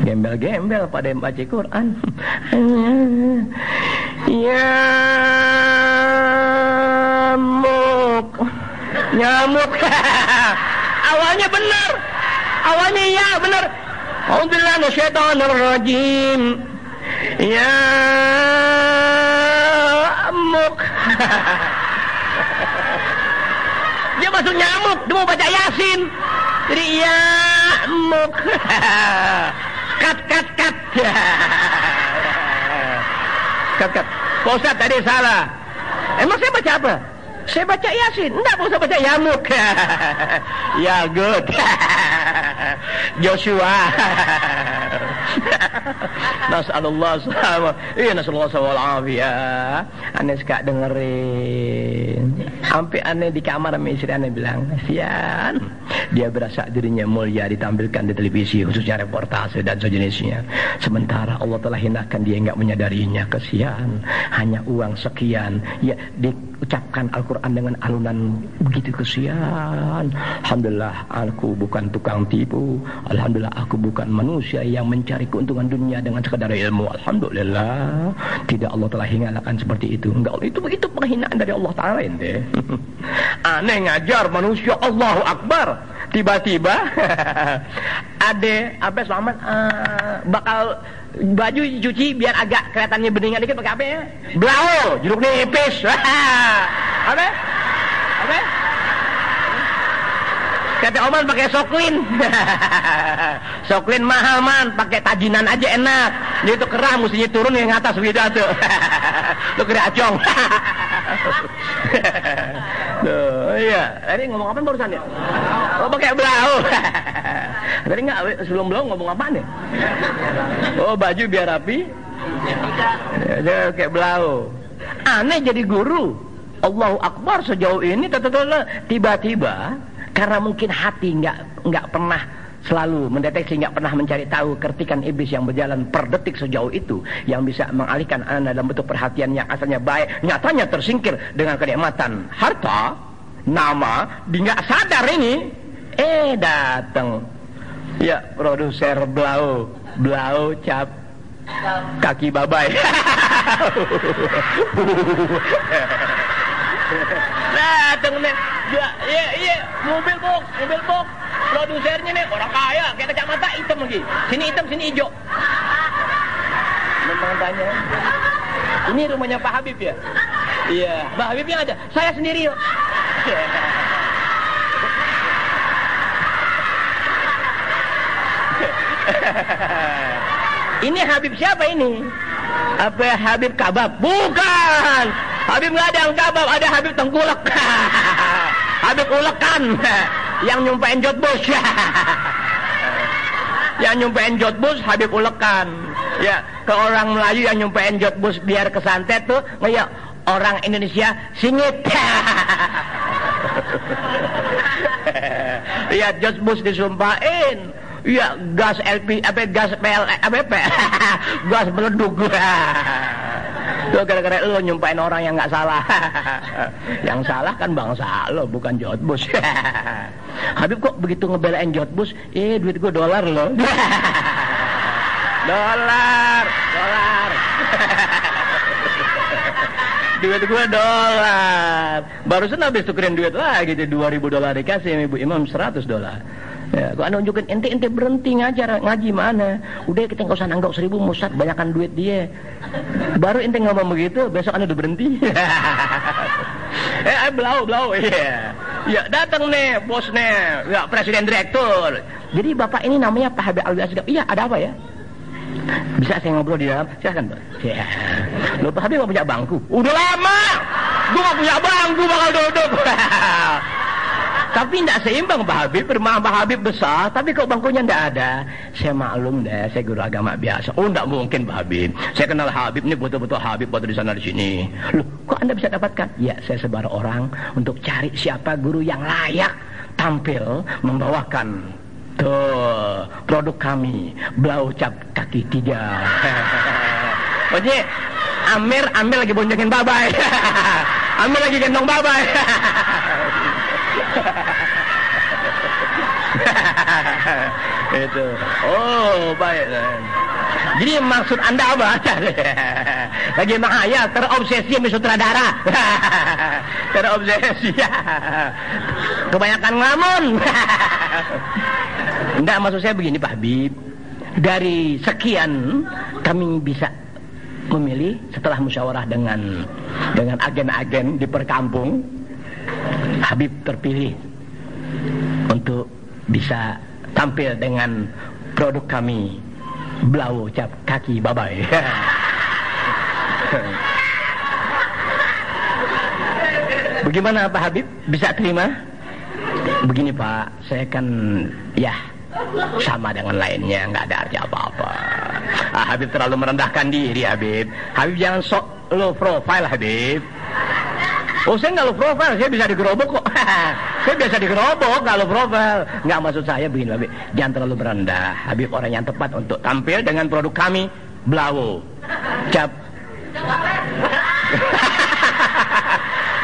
Gembel-gembel pada yang baca Quran. Nyamuk. Awalnya benar, awalnya ya benar. A'udzubillahi minasyaitonir rajim. Ya amuk. Dia masuk nyamuk, dia mau baca Yasin. Jadi ya amuk. Kat. Kat. Pak Ustaz tadi salah. Emang saya baca apa? Saya baca Yasin. Enggak, Pak Ustaz baca yamuk. Ya good. Joshua. Nasallallahu sama. Nasallallahu alafiyah. Aneh suka dengerin. Sampai aneh di kamar sama istri aneh bilang, kasihan. Dia berasa dirinya mulia ditampilkan di televisi, khususnya reportase dan sejenisnya. Sementara Allah telah hinakan dia, enggak menyadarinya. Kasihan. Hanya uang sekian. Ya, diucapkan Al-Quran dengan alunan begitu, kasihan. Alhamdulillah aku bukan tukang tipu. Alhamdulillah aku bukan manusia yang mencari keuntungan dunia dengan sekadar ilmu. Alhamdulillah. Tidak, Allah telah hinakan seperti itu. Enggak, itu penghinaan dari Allah Ta'ala ente. Aneh ngajar manusia Allahu Akbar. Tiba-tiba ade apa selamat bakal baju cuci biar agak kelihatannya beningan dikit pakai apa ya? Blau, jeruk nipis. Apa? Kata Oman pakai soklin. Soklin mahal man, pakai tajinan aja enak. Dia itu kerah mestinya turun yang atas beda tuh. Lu kira acong. Tuh, iya. Tadi ngomong apa barusan ya? Oh, pakai blau. Tadi enggak sebelum blau ngomong apaan ya? Oh, baju biar rapi. Ya, kayak blau. Aneh jadi guru. Allahu Akbar sejauh ini tiba-tiba karena mungkin hati nggak pernah selalu mendeteksi, nggak pernah mencari tahu kertikan iblis yang berjalan per detik sejauh itu, yang bisa mengalihkan anda dalam bentuk perhatian yang asalnya baik, nyatanya tersingkir dengan kenikmatan harta, nama, dia nggak sadar ini, datang ya produser blau cap kaki babai. Datang nih, iya, mobil box, produsernya nih orang kaya, kayak kacamata hitam lagi, sini hitam, sini hijau. Memang tanya, ini rumahnya Pak Habib ya? Iya, Pak Habibnya ada, saya sendiri yuk. Ini Habib siapa ini? Apa Habib Kabab? Bukan. Habib nggak ada yang kabab, ada Habib tengkulak. Habib ulekan yang nyumpain jotbus. Yang nyumpain jotbus Habib ulekan. Ya, ke orang Melayu yang nyumpain jotbus biar kesantet tuh, kayak orang Indonesia singit. Ya, jotbus disumpahin. Ya, gas LP, gas gas meleduk. Tuh gara-gara lo nyumpain orang yang nggak salah. Yang salah kan bangsa lo, bukan jotbus. Habib kok begitu ngebelain jotbus? Duit gue dolar lo. Dolar. Duit gue dolar. Barusan habis tukerin duit lagi, $2.000 dikasih sama Ibu Imam $100. Ya, gua nunjukin ente berhenti ngaji mana? Udah kita nggak usah nanggok 1.000 musat, banyakan duit dia. Baru ente ngomong begitu, besok anda udah berhenti. Blau, iya. Ya datang nih bosnya, ya presiden direktur. Jadi bapak ini namanya Pak Habib Alwi Asgaf. Iya, ada apa ya? Bisa saya ngobrol di dalam? Silakan Pak. Ya. Lo Pak Habib nggak punya bangku? Udah lama, gua nggak punya bangku bakal duduk. Tapi tidak seimbang Pak Habib. Rumah Pak Habib besar, tapi kok bangkunya tidak ada. Saya maklum deh, saya guru agama biasa. Oh tidak mungkin Pak Habib. Saya kenal Habib, ini betul-betul Habib waktu di sana di sini. Loh, kok Anda bisa dapatkan? Ya, saya sebar orang untuk cari siapa guru yang layak tampil membawakan tuh produk kami, Blau Cap Kaki 3. Oke, Amir lagi boncengin babai. Amir lagi gendong babai. Itu. Oh, baik. Jadi maksud Anda apa? Lagi bahaya, terobsesi sama sutradara. Terobsesi. Kebanyakan ngelamun. Enggak, maksud saya begini Pak Habib. Dari sekian kami bisa memilih setelah musyawarah dengan agen-agen di perkampung. Habib terpilih untuk bisa tampil dengan produk kami, Blau Cap Kaki Babai. Bagaimana Pak Habib, bisa terima? Begini Pak, saya kan ya sama dengan lainnya, nggak ada arti apa-apa. Habib terlalu merendahkan diri Habib. Habib jangan sok low profile Habib. Oh, saya nggak low profile, saya bisa digerobok kok. Saya biasa digerobok, nggak low profile. Nggak, maksud saya begini Habib, jangan terlalu merendah. Habib orang yang tepat untuk tampil dengan produk kami, Blau Cap.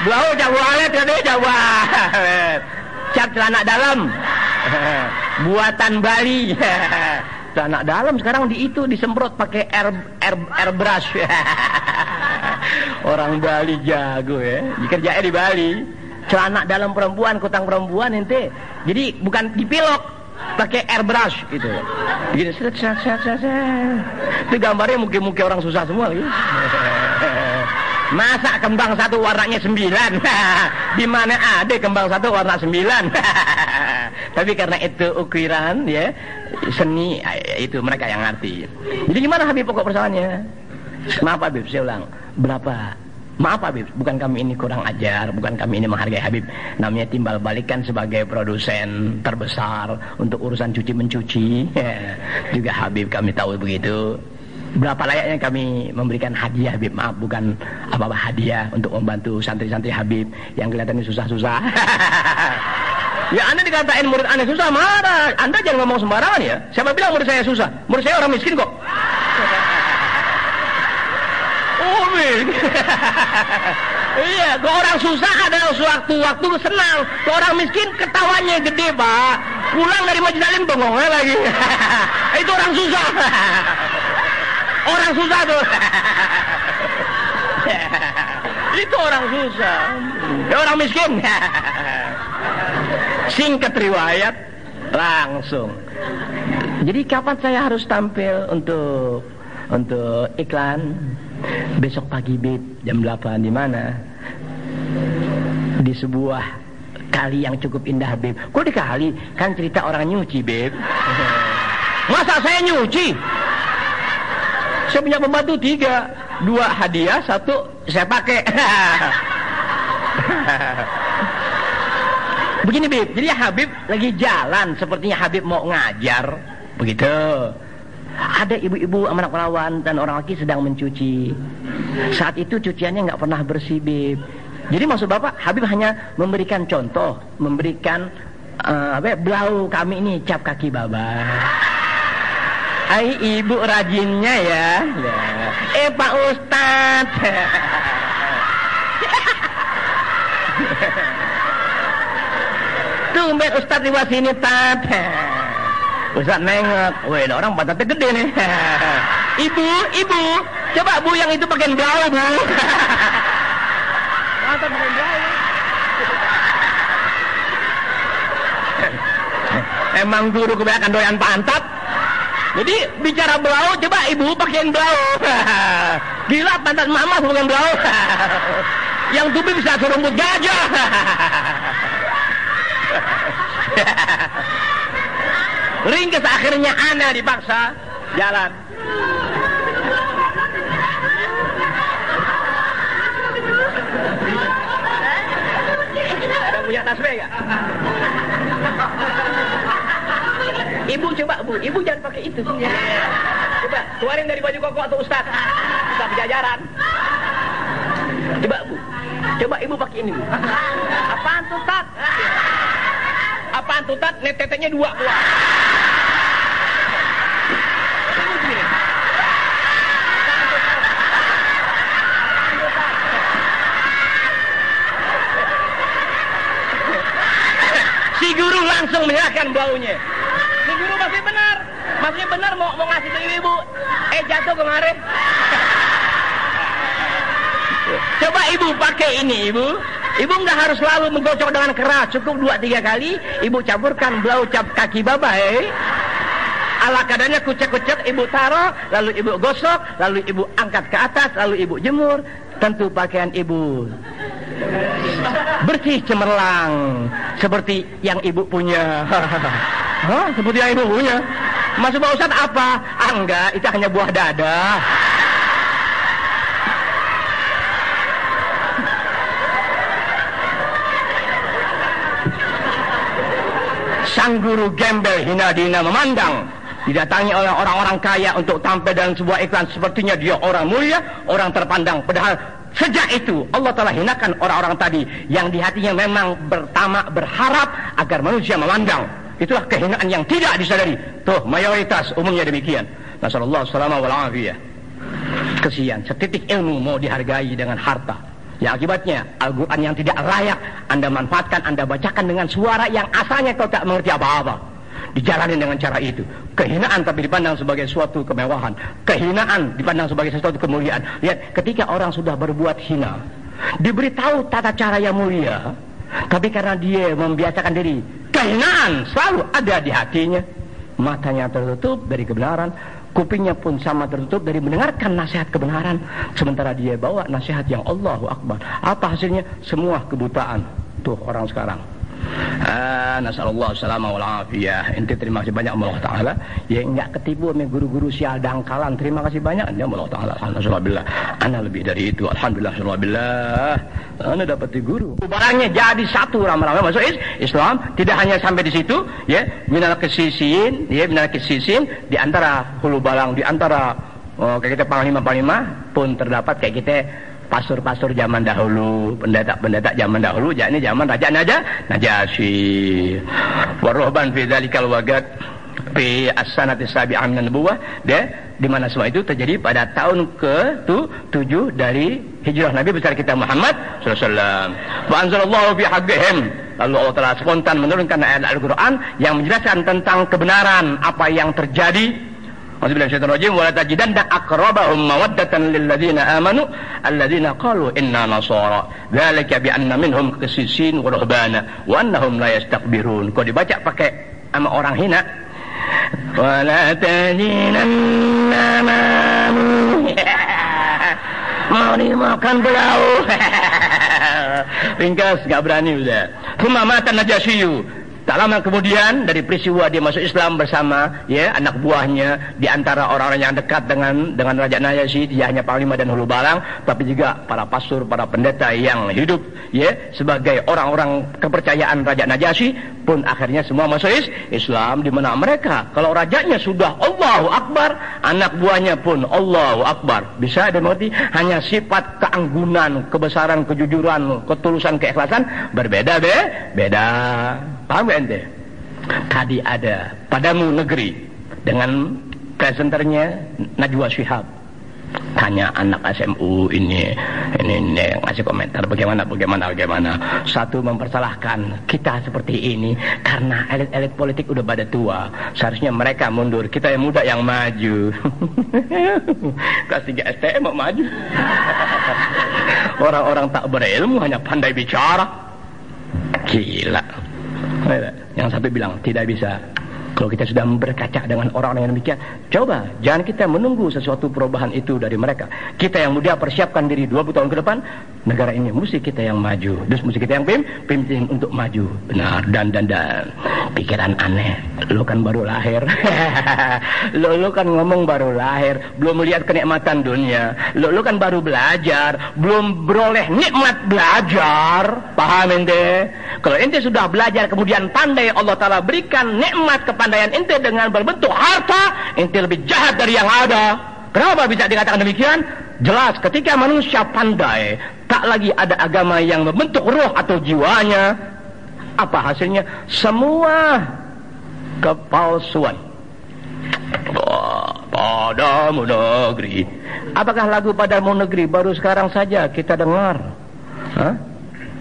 Blau Cap walet, Cap walet. Cap celana dalam. Buatan Bali. Celana dalam sekarang disemprot pakai airbrush. Orang Bali jago ya. Dikerjain di Bali. Celana dalam perempuan, kutang perempuan ente. Jadi bukan dipilok, pakai airbrush gitu. Begini set. Itu gambarnya muka-muka orang susah semua lagi. Masa kembang satu warnanya 9? Di mana ada kembang satu warna 9? Tapi karena itu ukiran ya, seni, itu mereka yang ngerti. Jadi gimana Habib pokok persoalannya? Maaf Habib, saya ulang. Berapa? Maaf Habib, bukan kami ini kurang ajar, bukan kami ini menghargai Habib. Namanya timbal balikan sebagai produsen terbesar untuk urusan cuci-mencuci. Juga Habib kami tahu begitu. Berapa layaknya kami memberikan hadiah Habib. Maaf, bukan apa-apa hadiah untuk membantu santri-santri Habib yang kelihatannya susah-susah. Ya Anda dikatain murid Anda susah, marah. Anda jangan ngomong sembarangan ya. Siapa bilang murid saya susah? Murid saya orang miskin kok. Oh miskin. Iya, ke orang susah ada sewaktu-waktu senang. Ke orang miskin ketawanya gede Pak. Pulang dari majelis taklim bengongnya lagi. Itu orang susah. Orang susah tuh. Itu orang susah. Ya, orang miskin. Singkat riwayat langsung. Jadi kapan saya harus tampil untuk iklan? Besok pagi Bib, jam 8 di mana? Di sebuah kali yang cukup indah Bib. Kok di kali? Kan cerita orang nyuci Bib. Masa saya nyuci? Saya punya pembantu 3, 2 hadiah, 1 saya pakai. Begini Bib, jadi Habib lagi jalan, sepertinya Habib mau ngajar, begitu. Ada ibu-ibu anak perawan dan orang laki sedang mencuci. Saat itu cuciannya nggak pernah bersih Bib. Jadi maksud Bapak, Habib hanya memberikan contoh, memberikan blau kami ini cap kaki Baba. Hai ibu rajinnya ya. Pak Ustadz. Tumben Ustadz lewat sini Tat. Ustadz nengok, weh orang pantatnya gede nih. Ibu, coba Bu yang itu pakai blau Bu. Pantat pakai blau. Emang guru kebanyakan doyan pantat. Jadi bicara blau, coba ibu pakein blau. Gila pantat mama bukan blau. Yang tubuh bisa serumput gajah. Ringkes akhirnya Ana dipaksa jalan. Ada punya tasbih gak? Ibu coba Bu, ibu jangan pakai itu. Coba keluarin dari baju koko atau Ustaz. Kita berjajaran. Coba Bu, coba ibu pakai ini Bu. Apaan tuh Tat? Apaan tuh Tat? Net tetenya 2 keluar. Si guru langsung menyerahkan baunya. Si guru masih benar mau ngasih ke ibu. Jatuh kemarin. Coba ibu pakai ini ibu. Ibu nggak harus selalu menggocok dengan keras, cukup 2-3 kali. Ibu campurkan blau cap kaki babai. Ala kadarnya kucek-kucek ibu taruh, lalu ibu gosok, lalu ibu angkat ke atas, lalu ibu jemur. Tentu pakaian ibu bersih cemerlang seperti yang ibu punya. Hah? Seperti yang ibu punya. Maksud Pak Ustadz apa? Enggak, itu hanya buah dada. Sang guru gembel hina dina memandang, didatangi oleh orang-orang kaya untuk tampil dalam sebuah iklan sepertinya dia orang mulia, orang terpandang. Padahal sejak itu Allah telah hinakan orang-orang tadi yang di hatinya memang berharap agar manusia memandang. Itulah kehinaan yang tidak disadari. Tuh mayoritas umumnya demikian. Nasallallahu salamah wal afiyah. Kesian, setitik ilmu mau dihargai dengan harta. Ya akibatnya Al-Quran yang tidak layak Anda manfaatkan, Anda bacakan dengan suara yang asalnya kau tak mengerti apa-apa. Dijalani dengan cara itu. Kehinaan tapi dipandang sebagai suatu kemewahan. Kehinaan dipandang sebagai sesuatu kemuliaan. Lihat, ketika orang sudah berbuat hina, diberitahu tata cara yang mulia, tapi karena dia membiasakan diri, kehinaan selalu ada di hatinya. Matanya tertutup dari kebenaran, kupingnya pun sama tertutup dari mendengarkan nasihat kebenaran. Sementara dia bawa nasihat yang Allahu Akbar. Apa hasilnya? Semua kebutaan. Tuh orang sekarang. Nasallallahu salamah wal afiyah. Ente terima kasih banyak Allah Ta'ala. Ya enggak ketipu sama guru-guru sial dangkalan. Terima kasih banyak Anda Allah Ta'ala. Alhamdulillah. Ana lebih dari itu. Alhamdulillah. Alhamdulillah. Ana dapat guru. Barangnya jadi satu ramai-ramai masuk Islam. Tidak hanya sampai di situ, ya. Minal kesisin, ya, minal kesisin di antara hulu balang, di antara kayak kita panglima-panglima pun terdapat kayak kita pastor-pastor zaman dahulu, pendeta-pendeta zaman dahulu, yakni zaman Raja Najasyi. Warohban fi dzalikal waqt fi as-sanati sabi'ah min nubuwah, di mana semua itu terjadi pada tahun ke-7 dari hijrah Nabi besar kita Muhammad sallallahu alaihi wasallam. Wa anzalallahu fi haqqihim. Lalu Allah telah spontan menurunkan ayat Al-Qur'an yang menjelaskan tentang kebenaran apa yang terjadi. Bismillahirrahmanirrahim. Wa la tajidanna aqrabahum mawaddatan lil ladzina amanu alladzina qalu inna nasara dzalika bi anna minhum qissisin wa ruhbana wa annahum la yastakbirun. Kau dibaca pakai sama orang hina. Wa la tajidanna mau dimakan belau. Ringkas enggak berani udah. Thumma mata Najasyi. Tak lama kemudian dari peristiwa dia masuk Islam bersama ya anak buahnya, di antara orang-orang yang dekat dengan Raja Najasyi, dia hanya panglima dan hulu balang, tapi juga para pastor, para pendeta yang hidup ya sebagai orang-orang kepercayaan Raja Najasyi pun akhirnya semua masuk Islam, di mana mereka kalau rajanya sudah Allahu Akbar, anak buahnya pun Allahu Akbar. Bisa dimengerti, hanya sifat keanggunan, kebesaran, kejujuran, ketulusan, keikhlasan berbeda beda. Paham gak ente? Tadi ada Padamu Negeri dengan presenternya Najwa Shihab. Tanya anak SMU ini ngasih komentar bagaimana. Satu mempersalahkan kita seperti ini karena elit-elit politik udah pada tua. Seharusnya mereka mundur, kita yang muda yang maju. Kelas 3 STM mau maju. Orang-orang tak berilmu hanya pandai bicara. Gila. Yang satu bilang tidak bisa. Kalau kita sudah berkaca dengan orang-orang yang demikian, coba jangan kita menunggu sesuatu perubahan itu dari mereka. Kita yang muda persiapkan diri 20 tahun ke depan, negara ini mesti kita yang maju. Terus mesti kita yang pimpin untuk maju. Benar. Dan pikiran aneh. Lu kan baru lahir. Lu kan ngomong baru lahir, belum melihat kenikmatan dunia. Lu kan baru belajar, belum beroleh nikmat belajar. Paham ente? Kalau ente sudah belajar kemudian pandai, Allah Ta'ala berikan nikmat kepada kepandaian ente dengan berbentuk harta, ente lebih jahat dari yang ada. Kenapa bisa dikatakan demikian? Jelas ketika manusia pandai, tak lagi ada agama yang membentuk roh atau jiwanya. Apa hasilnya? Semua kepalsuan. Padamu negeri. Apakah lagu Padamu negeri baru sekarang saja kita dengar? Hah?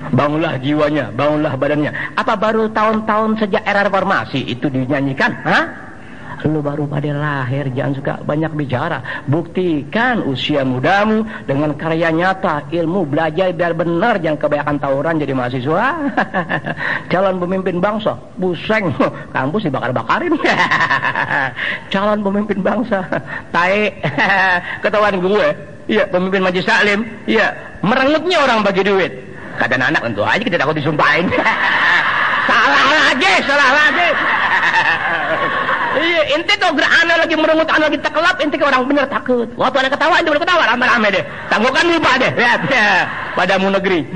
Bangunlah jiwanya, bangunlah badannya. Apa baru tahun-tahun sejak era reformasi itu dinyanyikan? Hah? Lu baru pada lahir, jangan suka banyak bicara. Buktikan usia mudamu dengan karya nyata, ilmu, belajar biar benar, jangan kebanyakan tawuran jadi mahasiswa. Calon pemimpin bangsa, buseng, kampus dibakar-bakarin. Calon pemimpin bangsa, tae, ketahuan gue. Iya, pemimpin majelis taklim, iya, merengutnya orang bagi duit. Kata anak tentu aja kita takut disumpahin. Salah lagi. Iya, ente tuh gerak anak lagi merengut, anak lagi tekelap, ente ke orang bener takut. Waktu anak ketawa, ente boleh ketawa, rame-rame deh. Tangguhkan lupa deh, lihat ya. Padamu negeri.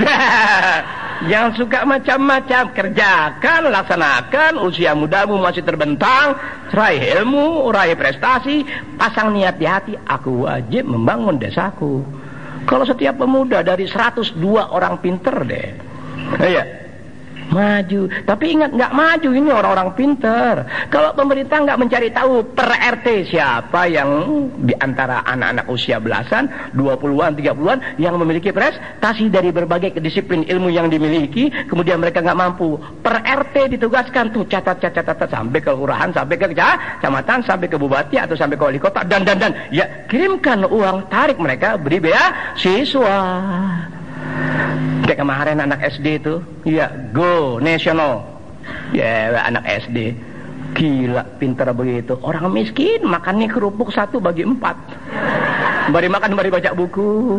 Yang suka macam-macam, kerjakan, laksanakan, usia mudamu masih terbentang, raih ilmu, raih prestasi, pasang niat di hati, aku wajib membangun desaku. Kalau setiap pemuda dari 102 orang pinter deh, iya, maju. Tapi ingat, nggak maju ini orang-orang pinter. Kalau pemerintah nggak mencari tahu per RT siapa yang di antara anak-anak usia belasan, 20-an, 30-an yang memiliki prestasi dari berbagai disiplin ilmu yang dimiliki, kemudian mereka nggak mampu, per RT ditugaskan tuh catat sampai ke kelurahan, sampai ke kecamatan, sampai ke bupati atau sampai ke wali kota dan ya kirimkan uang, tarik mereka, beri beasiswa. Kayak kemarin anak SD itu, ya Go National, ya anak SD, gila pintar begitu. Orang miskin makannya kerupuk 1 bagi 4, bari makan bari baca buku.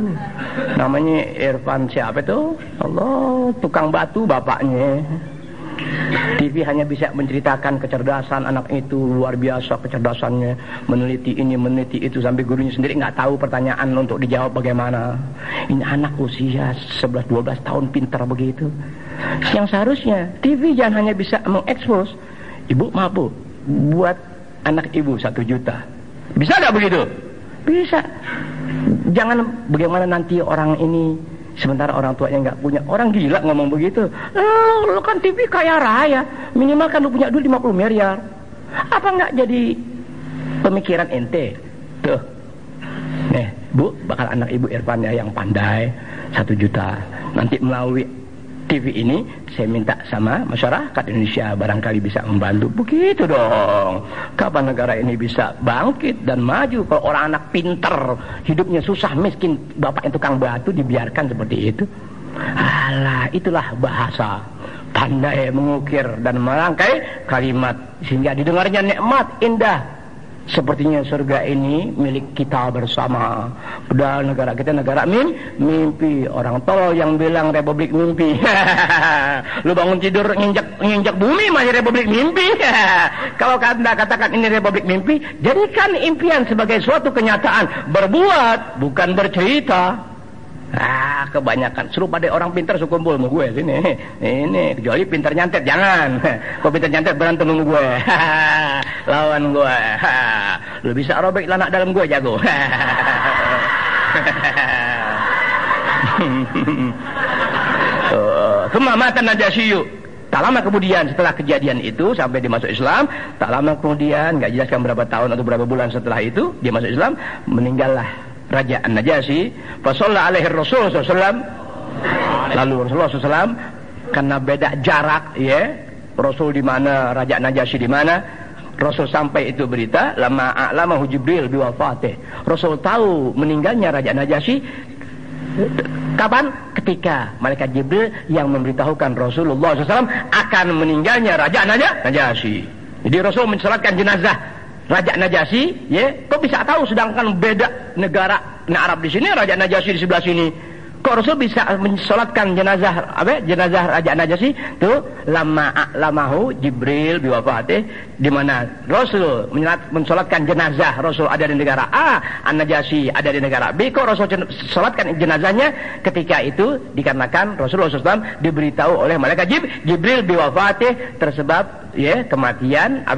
Namanya Irfan siapa itu? Allah, tukang batu bapaknya. TV hanya bisa menceritakan kecerdasan anak itu, luar biasa kecerdasannya, meneliti ini, meneliti itu, sampai gurunya sendiri nggak tahu pertanyaan untuk dijawab bagaimana. Ini anak usia 11-12 tahun pintar begitu. Yang seharusnya TV jangan hanya bisa mengekspos, ibu maaf bu, buat anak ibu 1 juta. Bisa nggak begitu? Bisa. Jangan bagaimana nanti orang ini sementara orang tuanya nggak punya. Orang gila ngomong begitu. Lu kan TV kaya raya, minimal kan lu punya duit 50 miliar. Apa nggak jadi pemikiran ente? Tuh, nih bu, bakal anak ibu Irfan ya yang pandai 1 juta. Nanti melalui TV ini saya minta sama masyarakat Indonesia barangkali bisa membantu. Begitu dong. Kapan negara ini bisa bangkit dan maju kalau orang anak pinter, hidupnya susah miskin, bapaknya tukang batu dibiarkan seperti itu? Alah, itulah bahasa. Pandai mengukir dan merangkai kalimat sehingga didengarnya nikmat, indah. Sepertinya surga ini milik kita bersama. Padahal negara kita negara mimpi. Orang tolol yang bilang republik mimpi. Lu bangun tidur nginjak bumi masih republik mimpi. Kalau Anda katakan ini republik mimpi, jadikan impian sebagai suatu kenyataan. Berbuat, bukan bercerita. Kebanyakan suruh pada orang pintar suruh kumpul sama gue sini. Ini kecuali pintar nyantet jangan. Kau pintar nyantet berantem sama gue. Lawan gue. Lu bisa robek anak dalam gue jago. Kemamatan Najasyi. Tak lama kemudian setelah kejadian itu sampai dia masuk Islam, tak lama kemudian, nggak jelaskan berapa tahun atau berapa bulan setelah itu dia masuk Islam, meninggallah Raja An-Najasyi. Fasalla alaihi Rasul SAW. Lalu Rasulullah SAW, karena beda jarak, ya, Rasul di mana, Raja Najasyi di mana, Rasul sampai itu berita, lama Jibril biwafatih. Rasul tahu meninggalnya Raja Najasyi kapan? Ketika malaikat Jibril yang memberitahukan Rasulullah SAW akan meninggalnya Raja Najasyi. Jadi Rasul mensolatkan jenazah Raja Najasyi, ya, kok bisa tahu sedangkan beda negara Arab di sini, Raja Najasyi di sebelah sini. Kok Rasul bisa mensolatkan jenazah Raja Najasyi? Tuh, lamahu Jibril biwafatih, di mana Rasul mensolatkan jenazah Rasul ada di negara A, An-Najasyi ada di negara B. Kok Rasul solatkan jenazahnya ketika itu? Dikarenakan Rasulullah SAW diberitahu oleh malaikat Jibril biwafatih, tersebab kematian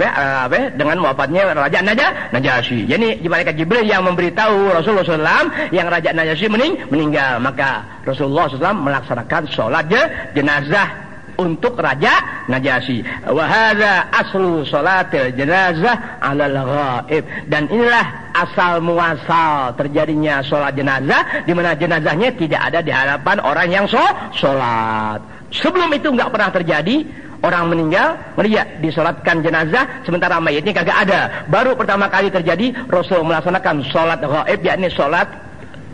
dengan wafatnya Raja Najasyi. Jadi malaikat Jibril yang memberitahu Rasulullah SAW yang Raja Najasyi meninggal, maka Rasulullah SAW melaksanakan sholat jenazah untuk Raja Najasyi. Wa hadza aslu sholatil jenazah 'alal ghaib. Dan inilah asal muasal terjadinya sholat jenazah, di mana jenazahnya tidak ada di hadapan orang yang sholat. Sebelum itu nggak pernah terjadi. Orang meninggal, disolatkan jenazah, sementara mayitnya kagak ada. Baru pertama kali terjadi Rasul melaksanakan sholat ghaib, yakni sholat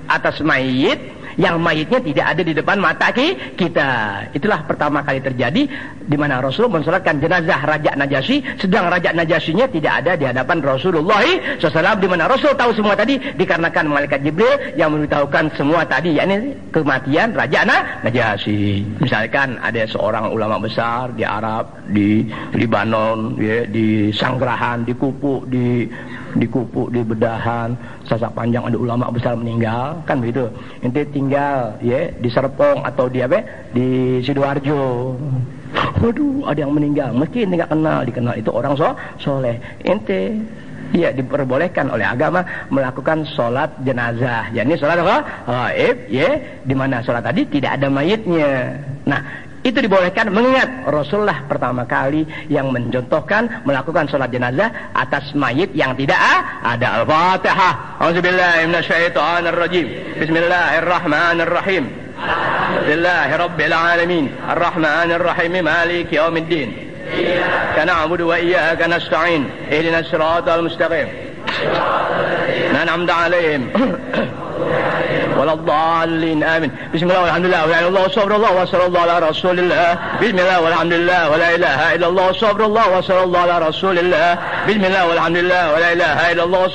atas mayit, yang mayitnya tidak ada di depan mata kita. Itulah pertama kali terjadi, di mana Rasul mensolatkan jenazah Raja Najasyi, sedang Raja Najasyinya tidak ada di hadapan Rasulullah SAW, di mana Rasul tahu semua tadi dikarenakan malaikat Jibril yang memberitahukan semua tadi, yakni kematian Raja Najasyi. Misalkan ada seorang ulama besar di Arab, di Libanon, di Sanggrahan, di Kupuk, di Bedahan, Sasak Panjang ada ulama besar meninggal, kan begitu. Ente tinggal di Serpong atau di Sidoarjo. Waduh, ada yang meninggal, meski ente nggak dikenal itu orang soleh. Ente diperbolehkan oleh agama melakukan sholat jenazah, yakni sholat ghaib, di mana sholat tadi tidak ada mayitnya. Nah, itu dibolehkan mengingat Rasulullah pertama kali yang mencontohkan melakukan sholat jenazah atas mayit yang tidak ada. Al-Fatihah. A'udzubillahi minasyaitonirrajim. Bismillahirrahmanirrahim. Alhamdulillahirabbil alamin. Arrahmanirrahim. Maliki yaumiddin. Iyyaka na'budu wa iyyaka nasta'in. Ihdinas siratal mustaqim. An'amta 'alaihim waladhdallin amin. Bismillah walhamdulillah wa la ilaha illallah wa sallallahu ala rasulillah. Bismillah walhamdulillah wa la ilaha illallah wa sallallahu ala rasulillah. Bismillah walhamdulillah wa la ilaha illallah wa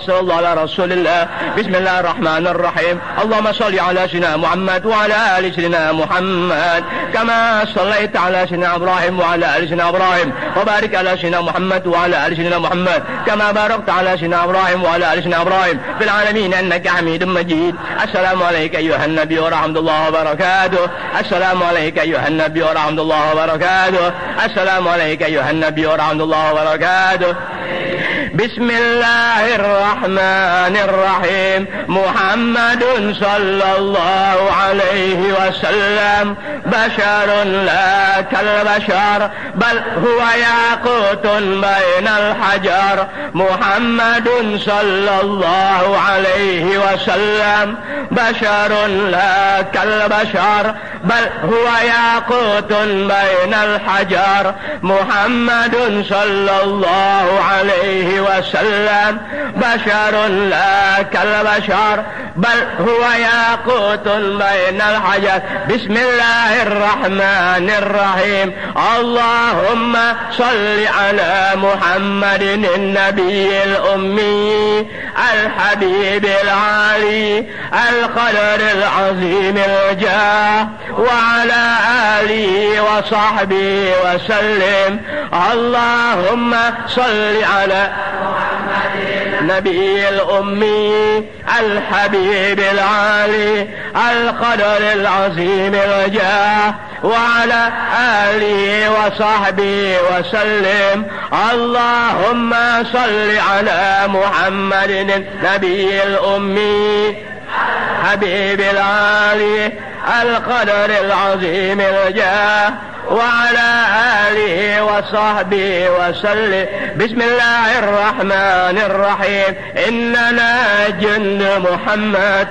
sallallahu ala rasulillah. Bismillahirrahmanirrahim. Allahumma shalli ala sayyidina Muhammad wa ala ali sayyidina Muhammad kama shallaita ala sayyidina Ibrahim wa ala ali sayyidina Ibrahim wa barik ala sayyidina Muhammad wa ala ali sayyidina Muhammad kama barakta ala sayyidina Ibrahim wa ala ali sayyidina Ibrahim fil alamin innaka Hamidum Majid. Assalamu alayka ayyuhan nabiy wa rahmatullahi wa barakatuh. Assalamu alayka ayyuhan nabiy wa rahmatullahi wa barakatuh. Assalamu alayka ayyuhan nabiy wa rahmatullahi wa barakatuh. Bismillahirrahmanirrahim. Muhammadun sallallahu alaihi wasallam basharun la kal bashar bal huwa yaqutun bainal hajar. Muhammadun sallallahu alaihi wasallam basharun la kal bashar bal huwa yaqutun bainal hajar. Muhammadun sallallahu alaihi wasallam basharun la kal bashar bal huwa yaqutun bainal hajar. Bismillahirrahmanirrahim. Allahumma salli ala Muhammadin nabiyil ummi al-habib al-ali al-qadr al-azim al-jah wa ala alihi wa sahbihi wa sallim. Allahumma salli ala نبي الأمي الحبيب العالي القدر العظيم الجاه وعلى آله وصحبه وسلم. اللهم صل على محمد النبي الأمي الحبيب العالي القدر العظيم الجاه وعلى آله وصحبه وسلم. بسم الله الرحمن الرحيم. إننا جند محمد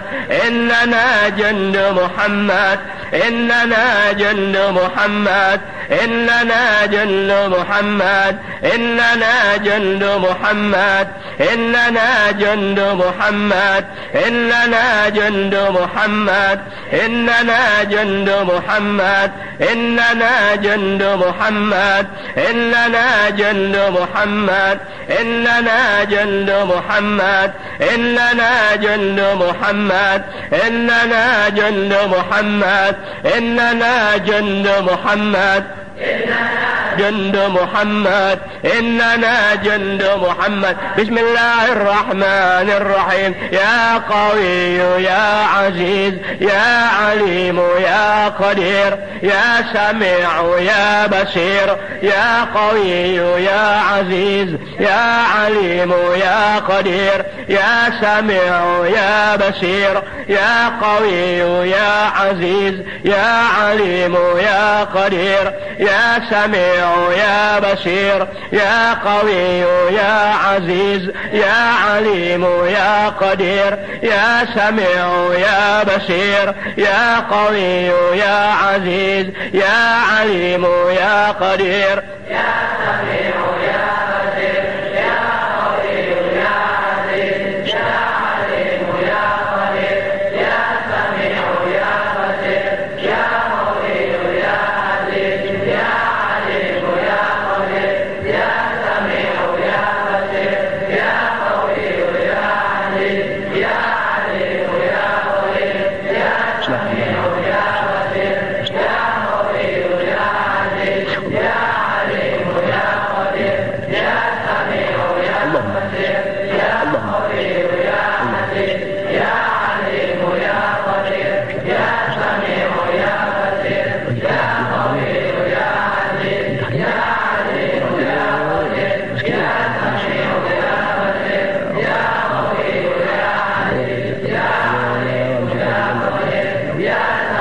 إننا جند محمد إننا جند محمد إننا جند محمد إننا جند محمد إننا جند محمد إننا جند محمد إننا جند محمد إننا جند محمد إننا جند محمد إننا جند محمد إننا جند محمد إننا جند محمد إننا جند محمد إننا جند محمد إننا جند محمد بسم الله الرحمن الرحيم يا قوي يا عزيز يا عليم يا قدير يا سميع يا بصير يا قوي يا عزيز يا عليم يا قدير يا سميع يا بصير يا قوي يا عزيز يا عليم يا قدير يا سميع يا بصير يا قوي يا عزيز يا عليم يا قدير يا سميع يا بصير يا قوي يا عزيز يا عليم يا قدير يا سميع يا بصير يا قوي يا عزيز يا عليم يا قدير يا سميع يا بصير يا قوي يا عزيز يا عليم يا قدير يا سميع يا بصير يا قوي يا عزيز يا عليم يا قدير يا سميع يا بصير يا قوي يا عزيز يا عليم يا قدير يا سميع يا بصير يا قوي يا عزيز يا عليم يا قدير يا سميع يا بصير يا قوي يا عزيز يا عليم يا قدير يا سميع يا بصير يا قوي يا عزيز يا عليم يا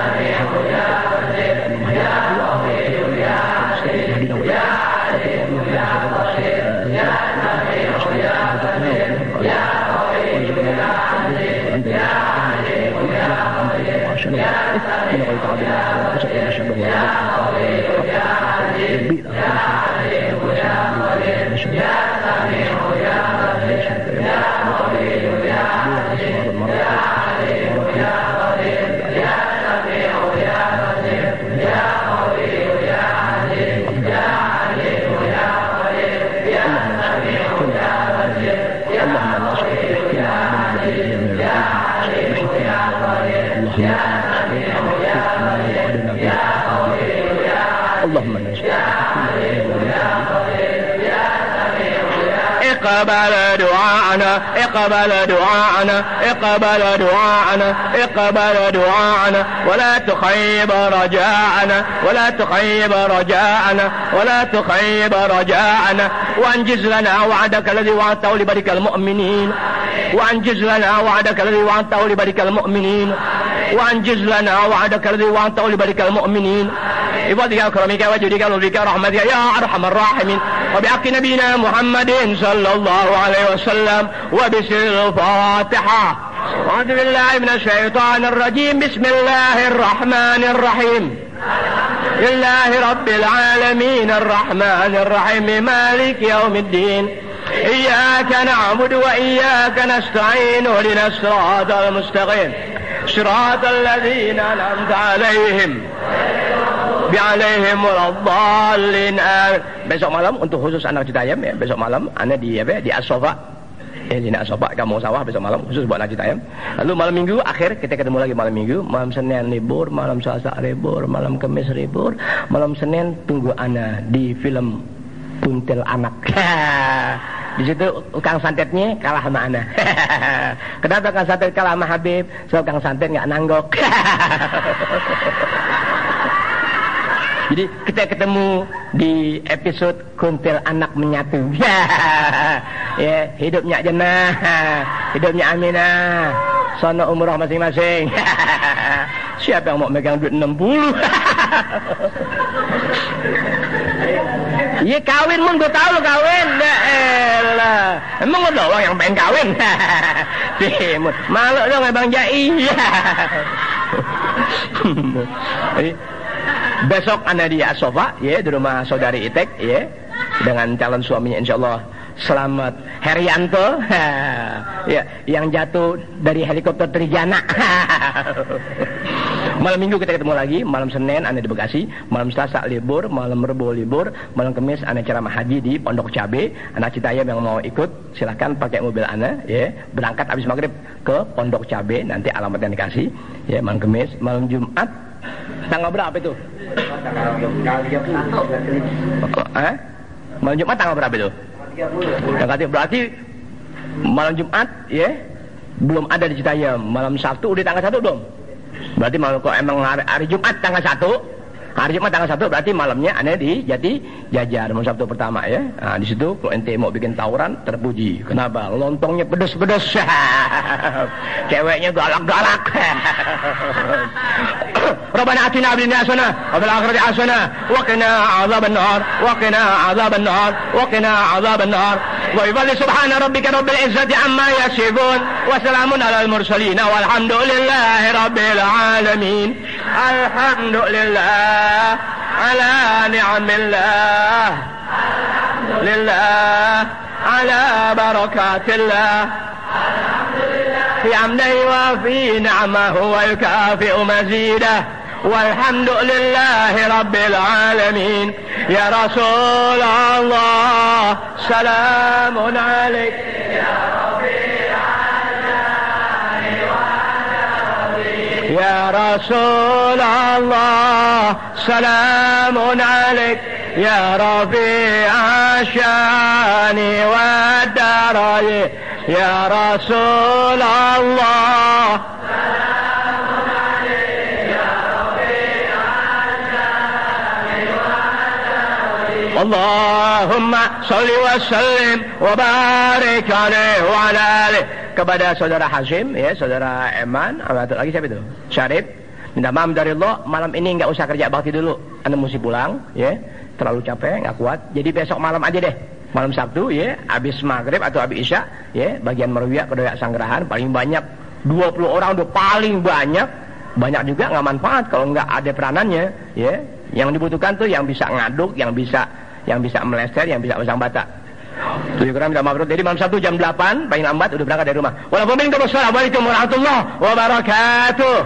قدير يا سميع يا بصير يا قوي يا عزيز يا عليم يا قدير يا سميع يا بصير يا قوي يا عزيز يا عليم يا قدير يا سميع يا قوي يا عزيز يا عليم يا قدير يا سميع يا بصير يا قوي يا عزيز يا عليم يا قدير يا سميع يا بصير يا قوي يا عزيز يا عليم يا قدير يا سميع يا بصير يا قوي يا عزيز يا عليم يا قدير يا سميع يا بصير يا قوي يا اللهم اقبل دعاءنا اقبل دعاءنا اقبل دعاءنا اقبل دعاءنا ولا تخيب رجاءنا ولا تخيب رجاءنا ولا تخيب رجاءنا وانجز لنا وعدك الذي وعدته لبارك المؤمنين وانجز لنا وعدك الذي وعدته لبارك المؤمنين وانجز لنا وعدك الذي وعدته لبارك المؤمنين بفضلك وكرمك وجودك ولطفك ورحمتك يا ارحم الراحمين وبحق نبينا محمد صلى الله عليه وسلم وبسر الفاتحة. أعوذ بالله من الشيطان الرجيم. بسم الله الرحمن الرحيم. لله رب العالمين الرحمن الرحيم مالك يوم الدين إياك نعبد وإياك نستعين اهدنا الصراط المستقيم صراط الذين أنعمت عليهم عليهم waladhdallin. Besok malam untuk khusus anak Citayam ya, besok malam ana di As-Sofa. Di As-Sofa Kampung Sawah besok malam khusus buat anak Citayam. Lalu malam Minggu akhir kita ketemu lagi malam Minggu, malam Senin libur, malam Selasa libur, malam Kamis libur, malam Senin tunggu ana di film Kuntil Anak. Di situ Kang Santetnya kalah sama ana. Kenapa Kang Santet kalah sama Habib? So Kang Santet enggak nanggok. Jadi kita ketemu di episode Kuntil Anak Menyatu. Ya, hidupnya Jenah, hidupnya Aminah, sono umroh masing-masing. Siapa yang mau megang duit 60? Iya kawin mun gue tahu lo kawin. Elah, emang lo doang yang pengen kawin. Timur, malu dong Bang Jai. Besok anda di As-Sofa ya, di rumah saudari Itek ya, dengan calon suaminya insyaallah Selamat Herianto ya, yang jatuh dari helikopter Trijana. Malam Minggu kita ketemu lagi, malam Senin anda di Bekasi, malam Selasa libur, malam Rebo libur, malam Kamis anda ceramah haji di Pondok Cabe. Anak Citayam yang mau ikut silakan pakai mobil anda ya, berangkat habis maghrib ke Pondok Cabe, nanti alamatnya dikasih ya. Malam Kamis, malam Jumat Tanggal berapa itu? Malam Jumat tanggal berapa itu? Tanggal 30. Berarti malam Jumat ya belum ada di Citayam. Malam Sabtu udah tanggal 1 belum? Berarti malam kok emang hari Jumat tanggal 1. Hari Jumat tanggal 1 berarti malamnya aneh di Jati Jajar malam Sabtu pertama ya. Nah, di situ kalau ente mau bikin tawuran terpuji. Kenapa? Lontongnya pedes-pedes. Ceweknya galak-galak. Rabbana atina fid dunya hasanah wa fil akhirati hasanah wa qina adzaban nar wa qina adzaban nar wa qina adzaban nar. Wa bihamdi subhana rabbika rabbil izzati amma yasifun wa salamun alal mursalin walhamdulillahi rabbil alamin. Alhamdulillah على نعم الله لله على بركات الله في عمده وفي نعمه ويكافئ مزيده والحمد لله رب العالمين يا رسول الله سلام عليك يا رسول الله سلام عليك يا رفيع الشان والدرجة يا رسول الله سلام عليك يا رفيع الشان والدرجة اللهم صل وسلم وبارك عليه وعلى آله. Kepada saudara Hashim, ya, saudara Eman, atau lagi siapa itu? Syarif, minta maaf dari Allah, malam ini nggak usah kerja bakti dulu, anda mesti pulang, ya, terlalu capek, nggak kuat. Jadi besok malam aja deh, malam Sabtu, ya, habis maghrib atau habis isya, ya, bagian meruya kedoyak sanggerahan paling banyak 20 orang udah paling banyak, banyak juga nggak manfaat kalau nggak ada peranannya, ya. Yang dibutuhkan tuh yang bisa ngaduk, yang bisa melester, yang bisa pasang bata. Tujuh kurang minta maaf. Jadi malam Sabtu jam 8 paling lambat udah berangkat dari rumah. Walaupun wassalamualaikum warahmatullahi wabarakatuh.